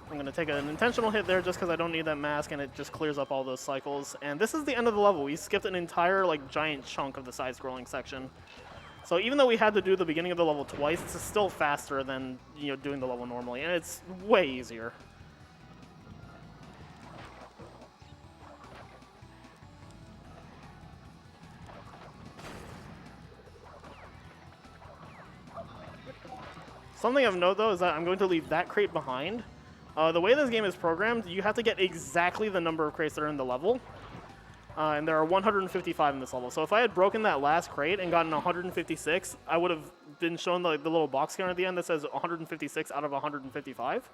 I'm going to take an intentional hit there just because I don't need that mask, and it just clears up all those cycles. And this is the end of the level. We skipped an entire like giant chunk of the side-scrolling section. So even though we had to do the beginning of the level twice, it's still faster than doing the level normally, and it's way easier. Something of note, though, is that I'm going to leave that crate behind. The way this game is programmed, you have to get exactly the number of crates that are in the level. And there are 155 in this level. So if I had broken that last crate and gotten 156, I would have been shown the little box counter at the end that says 156 out of 155.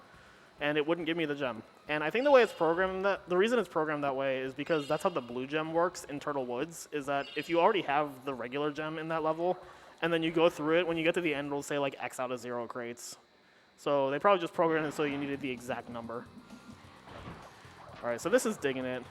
And it wouldn't give me the gem. And I think the way it's programmed, the reason it's programmed that way is because that's how the blue gem works in Turtle Woods, is that if you already have the regular gem in that level, and then you go through it, when you get to the end, it'll say like X out of 0 crates. So they probably just programmed it so you needed the exact number. All right, so this is digging it.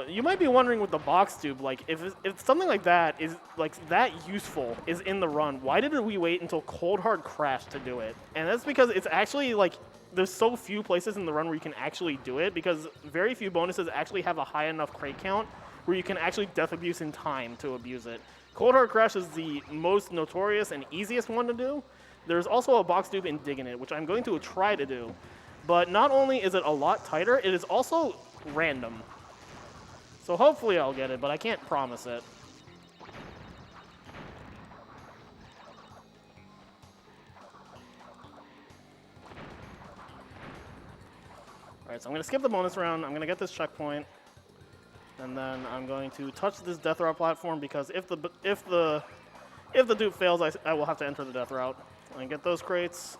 You might be wondering with the box tube, like if something like that is like that useful is in the run, why did we wait until Cold Hard Crash to do it? And that's because it's actually like there's so few places in the run where you can actually do it, because very few bonuses actually have a high enough crate count where you can actually death abuse in time to abuse it. Cold Hard Crash is the most notorious and easiest one to do. There's also a box dupe in Digging It, which I'm going to try to do. But not only is it a lot tighter, it is also random. So hopefully I'll get it, but I can't promise it. Alright, so I'm going to skip the bonus round. I'm going to get this checkpoint. And then I'm going to touch this death route platform, because if the dupe fails, I will have to enter the death route and get those crates.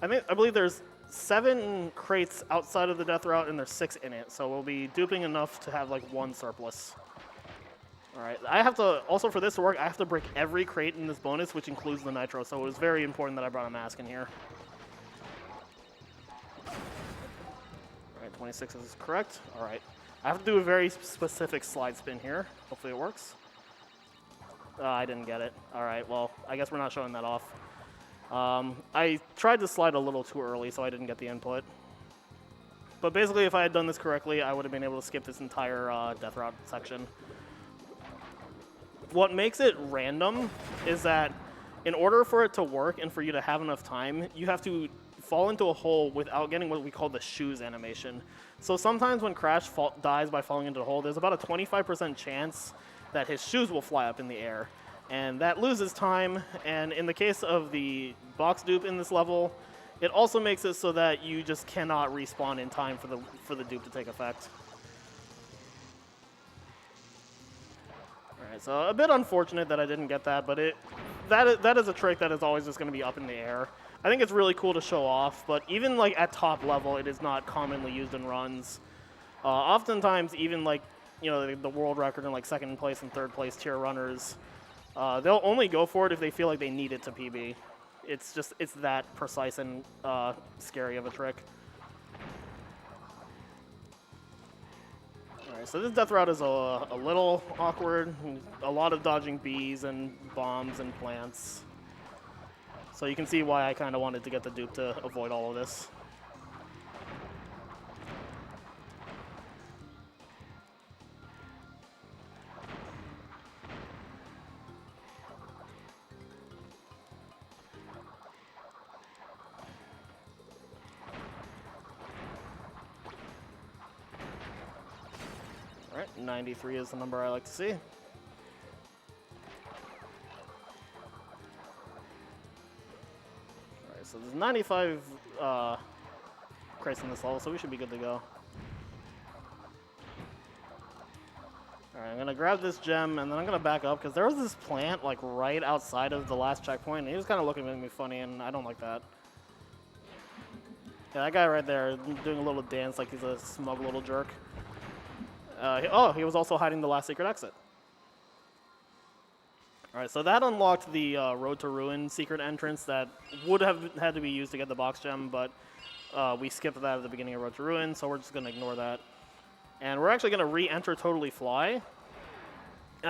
I believe there's 7 crates outside of the death route, and there's 6 in it. So we'll be duping enough to have like 1 surplus. All right, I have to also, for this to work, I have to break every crate in this bonus, which includes the nitro. So it was very important that I brought a mask in here. All right, 26 is correct. All right. I have to do a very specific slide spin here. Hopefully it works. I didn't get it. All right, well, I guess we're not showing that off. I tried to slide a little too early, so I didn't get the input. But basically, if I had done this correctly, I would have been able to skip this entire death route section. What makes it random is that in order for it to work and for you to have enough time, you have to fall into a hole without getting what we call the shoes animation. So sometimes when Crash dies by falling into a hole, there's about a 25% chance that his shoes will fly up in the air. And that loses time, and in the case of the box dupe in this level, it also makes it so that you just cannot respawn in time for the dupe to take effect. Alright, so a bit unfortunate that I didn't get that, but that is a trick that is always just going to be up in the air. I think it's really cool to show off, but even like at top level, it is not commonly used in runs. Oftentimes, even like the world record in like 2nd place and 3rd place tier runners, they'll only go for it if they feel like they need it to PB. It's that precise and scary of a trick. All right, so this death route is a little awkward. A lot of dodging bees and bombs and plants. So you can see why I kind of wanted to get the dupe to avoid all of this. All right, 93 is the number I like to see. So there's 95 crates in this level, so we should be good to go. All right, I'm gonna grab this gem, and then I'm gonna back up, because there was this plant like right outside of the last checkpoint, and he was kind of looking at me funny, and I don't like that. Yeah, that guy right there doing a little dance like he's a smug little jerk. Oh, he was also hiding the last secret exit. All right, so that unlocked the Road to Ruin secret entrance that would have had to be used to get the box gem, but we skipped that at the beginning of Road to Ruin, so we're just going to ignore that. And we're actually going to re-enter Totally Fly. And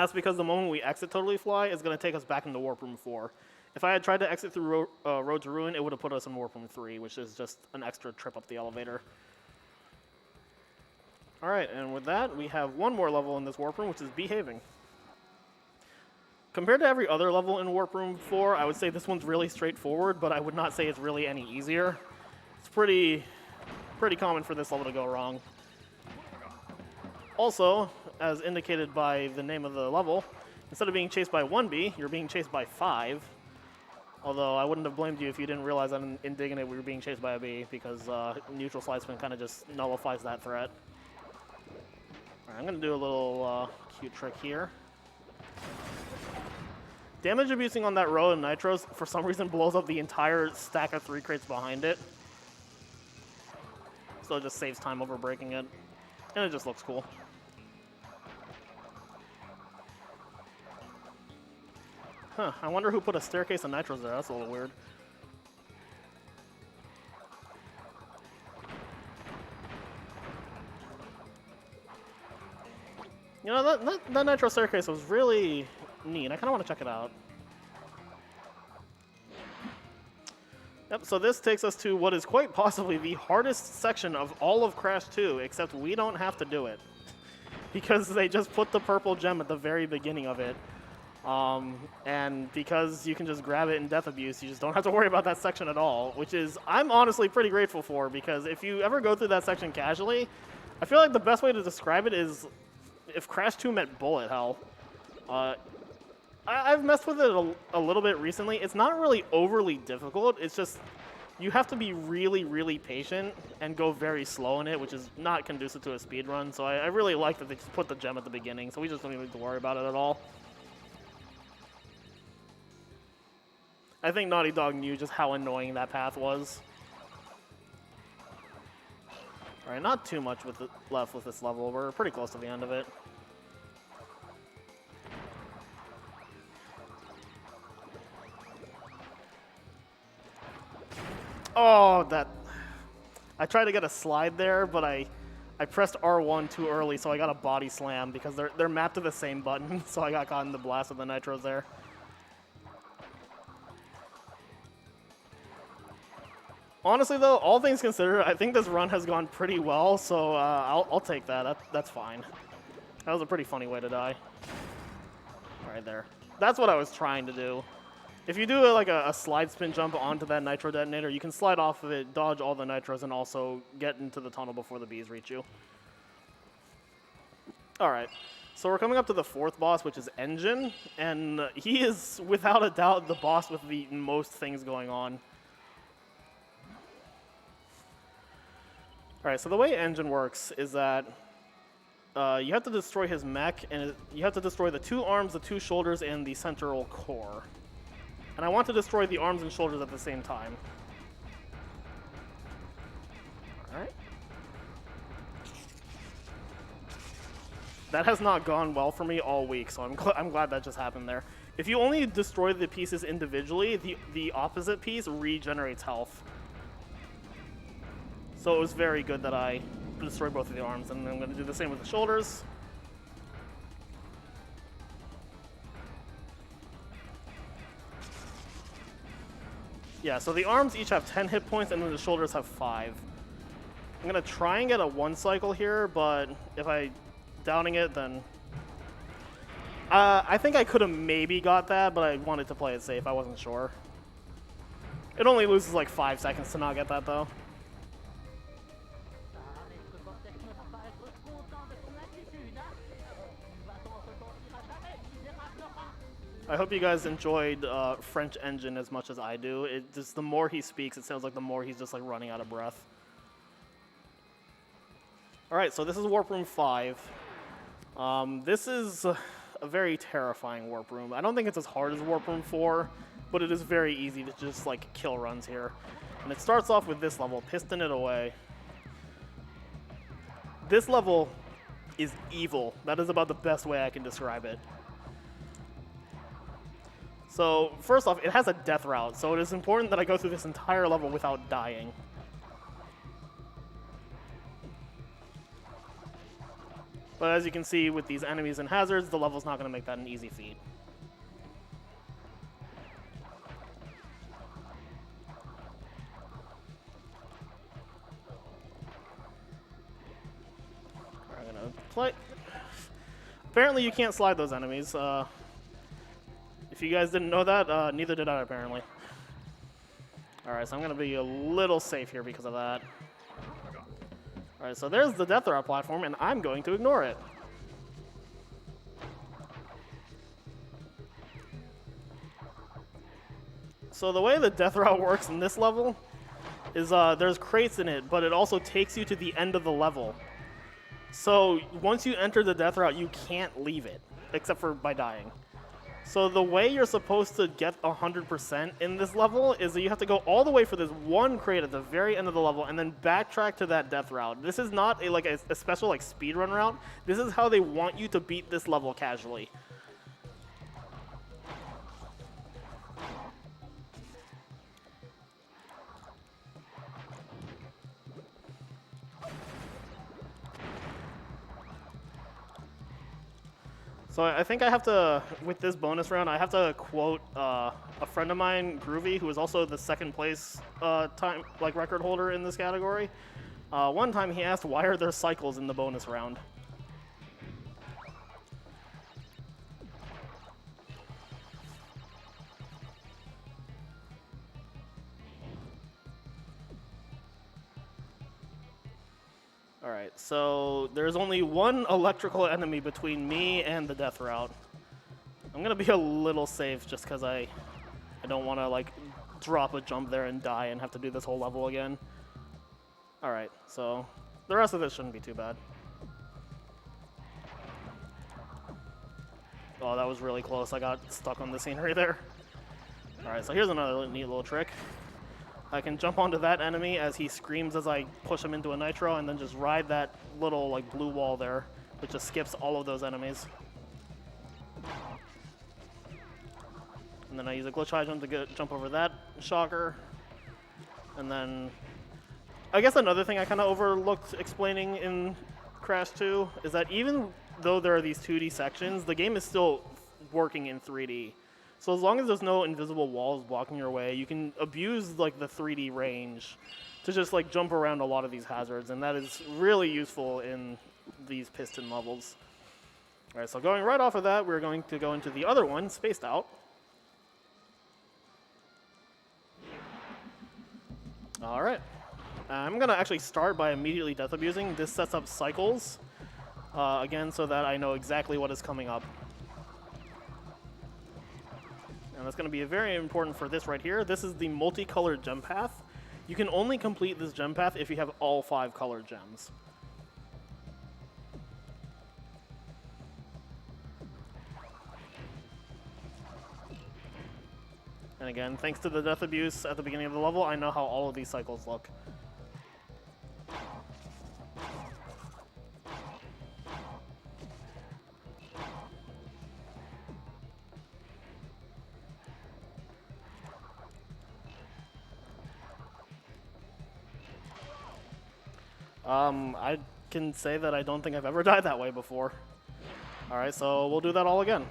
that's because the moment we exit Totally Fly is going to take us back into Warp Room 4. If I had tried to exit through Road to Ruin, it would have put us in Warp Room 3, which is just an extra trip up the elevator. All right, and with that, we have one more level in this Warp Room, which is Behaving. Compared to every other level in Warp Room 4, I would say this one's really straightforward, but I would not say it's really any easier. It's pretty common for this level to go wrong. Also, as indicated by the name of the level, instead of being chased by 1B, you're being chased by 5. Although I wouldn't have blamed you if you didn't realize that in digging it we were being chased by a B, because neutral slide spin kind of just nullifies that threat. Alright, I'm going to do a little cute trick here. Damage abusing on that row of nitros for some reason blows up the entire stack of 3 crates behind it. So it just saves time over breaking it. And it just looks cool. Huh, I wonder who put a staircase of nitros there. That's a little weird. You know, that nitro staircase was really neat. I kind of want to check it out. Yep, so this takes us to what is quite possibly the hardest section of all of Crash 2, except we don't have to do it. Because they just put the purple gem at the very beginning of it. And because you can just grab it in Death Abuse, you just don't have to worry about that section at all, which is, I'm honestly pretty grateful for, because if you ever go through that section casually, I feel like the best way to describe it is if Crash 2 met bullet hell. I've messed with it a little bit recently. It's not really overly difficult. It's just you have to be really, really patient and go very slow in it, which is not conducive to a speed run. So I really like that they just put the gem at the beginning, so we just don't even need to worry about it at all. I think Naughty Dog knew just how annoying that path was. All right, not too much left with this level. We're pretty close to the end of it. Oh, I tried to get a slide there, but I pressed R1 too early, so I got a body slam because they're mapped to the same button, so I got caught in the blast of the nitros there. Honestly, though, all things considered, I think this run has gone pretty well, so I'll take that. That's fine. That was a pretty funny way to die. Right there. That's what I was trying to do. If you do like a slide spin jump onto that nitro detonator, you can slide off of it, dodge all the nitros, and also get into the tunnel before the bees reach you. All right. So we're coming up to the 4th boss, which is Engine, and he is, without a doubt, the boss with the most things going on. All right, so the way Engine works is that you have to destroy his mech, and you have to destroy the 2 arms, the 2 shoulders, and the central core. And I want to destroy the arms and shoulders at the same time. All right. That has not gone well for me all week, so I'm glad that just happened there. If you only destroy the pieces individually, the opposite piece regenerates health. So it was very good that I destroyed both of the arms, and I'm going to do the same with the shoulders. Yeah, so the arms each have 10 hit points, and then the shoulders have 5. I'm going to try and get a 1 cycle here, but if I downing it, then... I think I could have maybe got that, but I wanted to play it safe. I wasn't sure. It only loses like 5 seconds to not get that, though. I hope you guys enjoyed French Engine as much as I do. It just, the more he speaks, it sounds like the more he's just like running out of breath. All right, so this is Warp Room 5. This is a very terrifying Warp Room. I don't think it's as hard as Warp Room 4, but it is very easy to just like kill runs here. And it starts off with this level, Piston It Away. This level is evil. That is about the best way I can describe it. So, first off, it has a death route, so it is important that I go through this entire level without dying. But as you can see with these enemies and hazards, the level's not going to make that an easy feat. We're going to play. Apparently you can't slide those enemies. If you guys didn't know that, neither did I apparently. Alright, so I'm going to be a little safe here because of that. Alright, so there's the death route platform, and I'm going to ignore it. So the way the death route works in this level is there's crates in it, but it also takes you to the end of the level. So once you enter the death route, you can't leave it, except for by dying. So the way you're supposed to get 100% in this level is that you have to go all the way for this one crate at the very end of the level and then backtrack to that death route. This is not a special like speedrun route. This is how they want you to beat this level casually. So I think I have to, with this bonus round, I have to quote a friend of mine, Groovy, who is also the second place record holder in this category. One time he asked, why are there cycles in the bonus round? Alright, so there's only one electrical enemy between me and the death route. I'm gonna be a little safe just because I don't want to like drop a jump there and die and have to do this whole level again. Alright, so the rest of this shouldn't be too bad. Oh, that was really close. I got stuck on the scenery there. Alright, so here's another neat little trick. I can jump onto that enemy as he screams as I push him into a nitro, and then just ride that little like blue wall there, which just skips all of those enemies. And then I use a glitch high jump to jump over that shocker. And then, I guess another thing I kind of overlooked explaining in Crash 2 is that even though there are these 2D sections, the game is still working in 3D. So as long as there's no invisible walls blocking your way, you can abuse like the 3D range to just like jump around a lot of these hazards, and that is really useful in these piston levels. All right, so going right off of that, we're going to go into the other one, Spaced Out. All right, I'm gonna actually start by immediately death abusing. This sets up cycles, again, so that I know exactly what is coming up. And that's going to be very important for this right here. This is the multicolored gem path. You can only complete this gem path if you have all 5 colored gems. And again, thanks to the death abuse at the beginning of the level, I know how all of these cycles look. I can say that I don't think I've ever died that way before. Alright, so we'll do that all again.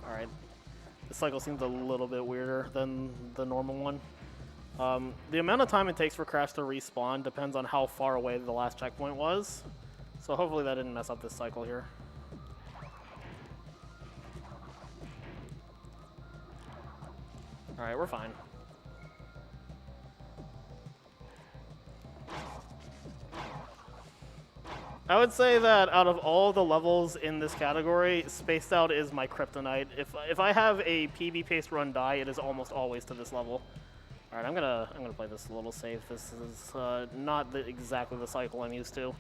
Alright, this cycle seems a little bit weirder than the normal one. The amount of time it takes for Crash to respawn depends on how far away the last checkpoint was. So hopefully that didn't mess up this cycle here. Alright, we're fine. I would say that out of all the levels in this category, Spaced Out is my kryptonite. If I have a PB pace run die, it is almost always to this level. All right, I'm gonna play this a little safe. This is not exactly the cycle I'm used to.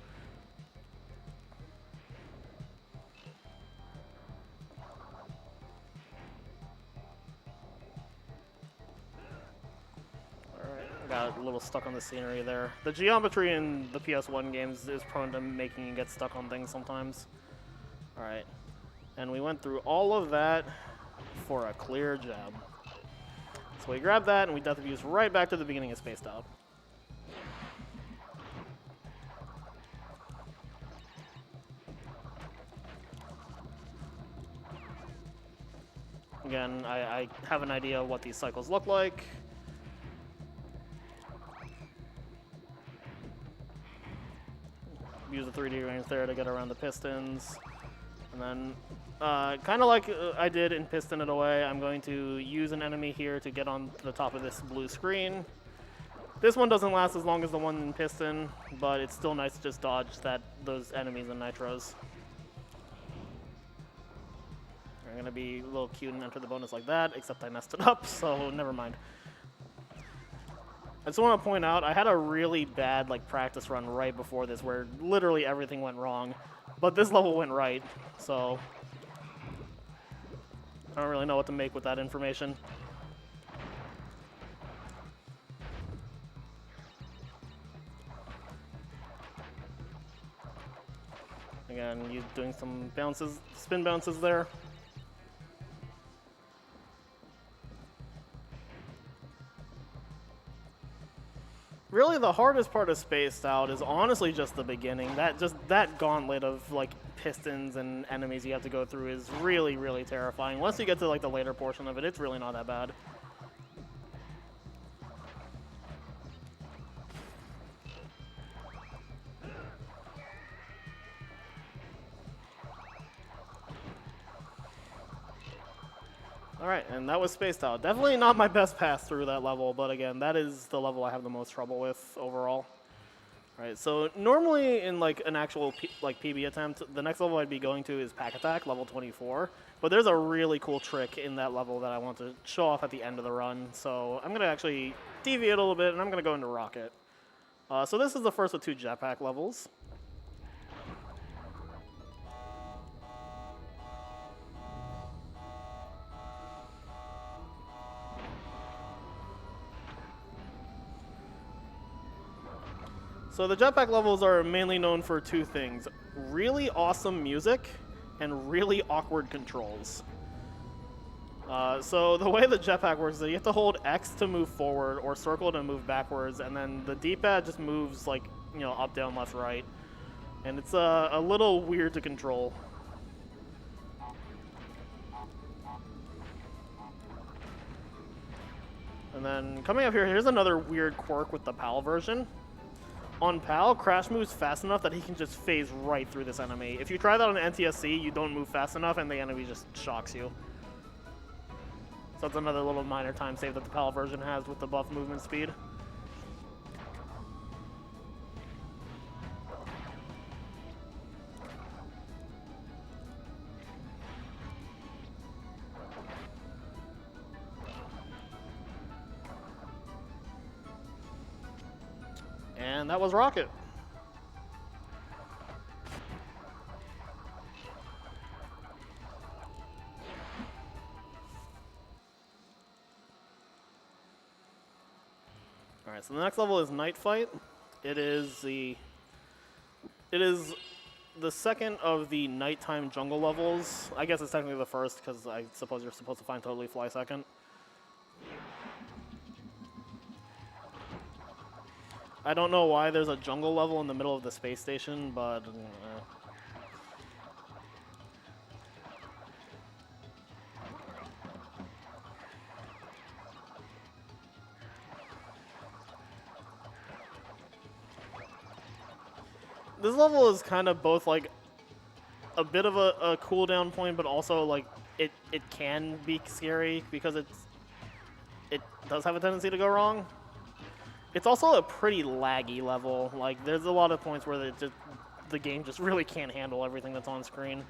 got a little stuck on the scenery there. The geometry in the PS1 games is prone to making you get stuck on things sometimes. Alright. And we went through all of that for a clear gem. So we grab that and we death abuse right back to the beginning of Spaced Out. Again, I have an idea of what these cycles look like. Use the 3D range there to get around the pistons. And then, kind of like I did in Piston It Away, I'm going to use an enemy here to get on the top of this blue screen. This one doesn't last as long as the one in Piston, but it's still nice to just dodge those enemies and nitros. I'm going to be a little cute and enter the bonus like that, except I messed it up, so never mind. I just want to point out, I had a really bad practice run right before this where literally everything went wrong, but this level went right, so I don't really know what to make with that information. Again, you doing some bounces, spin bounces there. Really, the hardest part of Spaced Out is honestly just the beginning. That gauntlet of pistons and enemies you have to go through is really, really terrifying. Once you get to the later portion of it, it's really not that bad. Alright, and that was Spaced Out. Definitely not my best pass through that level, but again, that is the level I have the most trouble with overall. Alright, so normally in an actual PB attempt, the next level I'd be going to is Pack Attack, level 24. But there's a really cool trick in that level that I want to show off at the end of the run. So I'm going to actually deviate a little bit, and I'm going to go into Rocket. So this is the first of 2 jetpack levels. So the jetpack levels are mainly known for 2 things: really awesome music and really awkward controls. So the way the jetpack works is that you have to hold X to move forward or circle to move backwards, and then the D-pad just moves up, down, left, right. And it's a little weird to control. And then coming up here, here's another weird quirk with the PAL version. On PAL, Crash moves fast enough that he can just phase right through this enemy. If you try that on NTSC, you don't move fast enough and the enemy just shocks you. So that's another little minor time save that the PAL version has with the buff movement speed. And that was Rocket. Alright, so the next level is Night Fight. It is the second of the nighttime jungle levels. I guess it's technically the first, because I suppose you're supposed to find Totally Fly second. I don't know why there's a jungle level in the middle of the space station, but this level is kind of both a bit of a cooldown point, but also it can be scary because it does have a tendency to go wrong. It's also a pretty laggy level. There's a lot of points where the game just really can't handle everything that's on screen.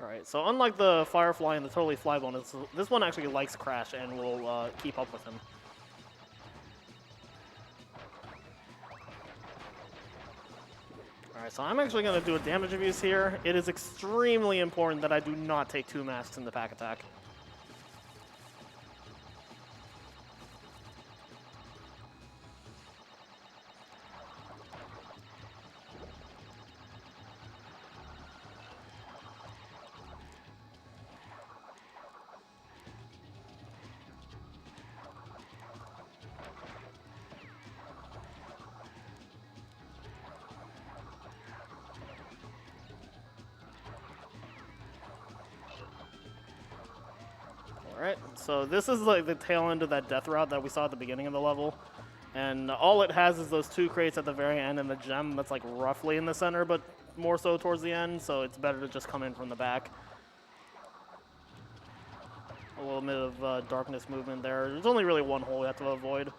Alright, so unlike the Firefly and the Totally Fly bonus, this one actually likes Crash and will keep up with him. Alright, so I'm actually going to do a damage abuse here. It is extremely important that I do not take 2 masks in the pack attack. Alright, so this is like the tail end of that death route that we saw at the beginning of the level. And all it has is those 2 crates at the very end and the gem that's like roughly in the center, but more so towards the end, so it's better to just come in from the back. A little bit of darkness movement there. There's only really one hole you have to avoid.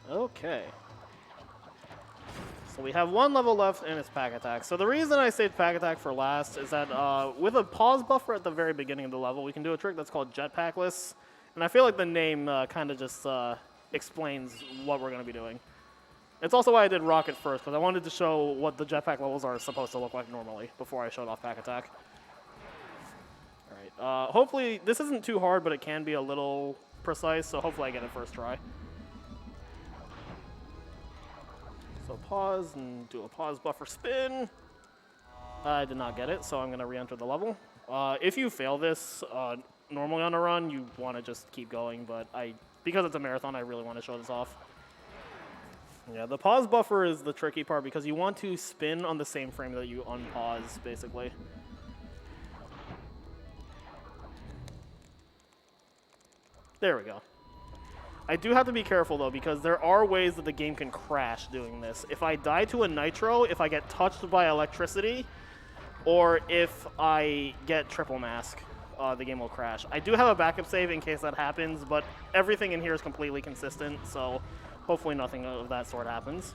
Okay. So we have 1 level left in its pack attack. So the reason I saved pack attack for last is that with a pause buffer at the very beginning of the level, we can do a trick that's called jetpackless. And I feel like the name kind of just explains what we're going to be doing. It's also why I did rocket first, because I wanted to show what the jetpack levels are supposed to look like normally before I showed off pack attack. All right. Hopefully, this isn't too hard, but it can be a little precise, so hopefully I get it first try. So pause and do a pause buffer spin. I did not get it, so I'm going to re-enter the level. If you fail this normally on a run, you want to just keep going, but because it's a marathon, I really want to show this off. Yeah, the pause buffer is the tricky part because you want to spin on the same frame that you unpause, basically. There we go. I do have to be careful, though, because there are ways that the game can crash doing this. If I die to a nitro, if I get touched by electricity, or if I get triple mask, the game will crash. I do have a backup save in case that happens, but everything in here is completely consistent, so hopefully nothing of that sort happens.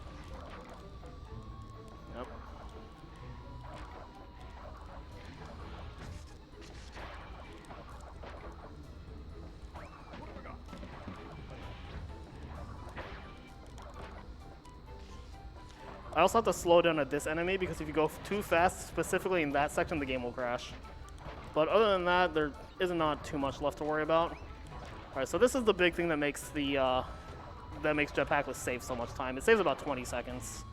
Yep. I also have to slow down at this enemy because if you go too fast, specifically in that section, the game will crash. But other than that, there is not too much left to worry about. All right, so this is the big thing that makes the jetpackless save so much time. It saves about 20 seconds.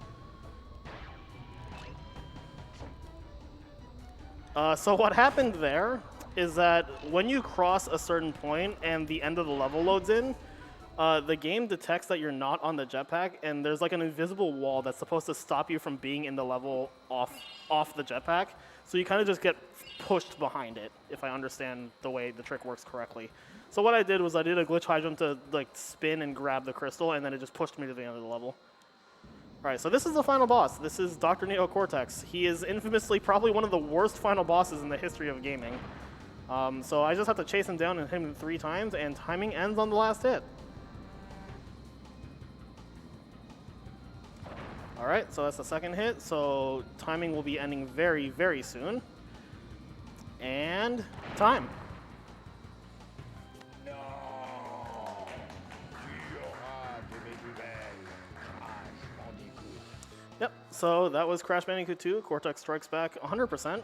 So what happened there is that when you cross a certain point and the end of the level loads in, the game detects that you're not on the jetpack, and there's like an invisible wall that's supposed to stop you from being in the level off the jetpack. So you kind of just get pushed behind it, if I understand the way the trick works correctly. So what I did was I did a glitch high jump to like spin and grab the crystal, and then it just pushed me to the end of the level. All right, so this is the final boss. This is Dr. Neo Cortex. He is infamously probably one of the worst final bosses in the history of gaming. So I just have to chase him down and hit him 3 times, and timing ends on the last hit. All right, so that's the second hit. So timing will be ending very, very soon. And time. No. Yep, so that was Crash Bandicoot 2, Cortex Strikes Back 100%.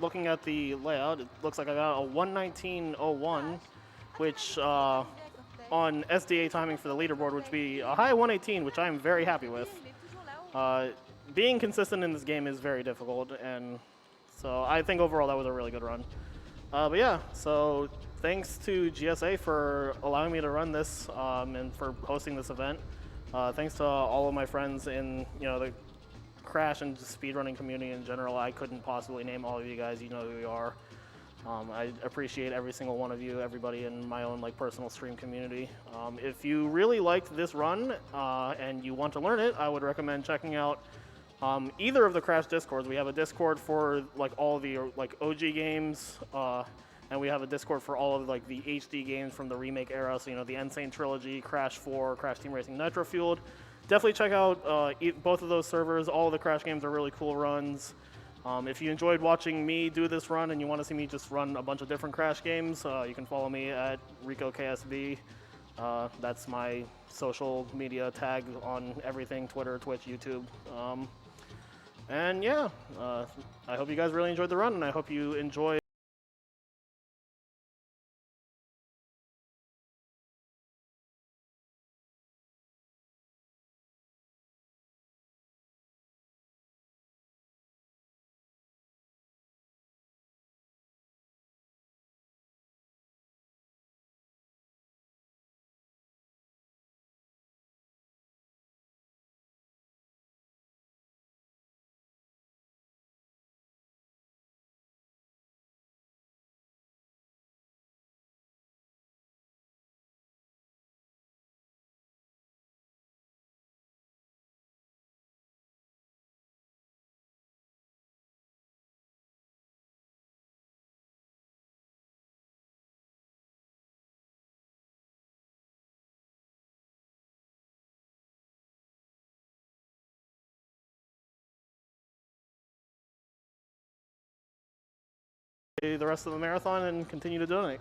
Looking at the layout, it looks like I got a 119.01, which on SDA timing for the leaderboard would be a high 118, which I am very happy with. Being consistent in this game is very difficult, and so I think overall that was a really good run. But yeah, so thanks to GSA for allowing me to run this and for hosting this event. Thanks to all of my friends in the Crash and speedrunning community in general. I couldn't possibly name all of you guys. You know who you are. I appreciate every single one of you, everybody in my own personal stream community. If you really liked this run and you want to learn it, I would recommend checking out either of the Crash Discords. We have a Discord for all the OG games, and we have a Discord for all of the HD games from the remake era. So the Insane Trilogy, Crash 4, Crash Team Racing Nitro Fueled. Definitely check out both of those servers. All of the Crash games are really cool runs. If you enjoyed watching me do this run and you want to see me just run a bunch of different Crash games, you can follow me at RicoKSB That's my social media tag on everything: Twitter, Twitch, YouTube. And yeah, I hope you guys really enjoyed the run, and I hope you enjoy the rest of the marathon and continue to donate.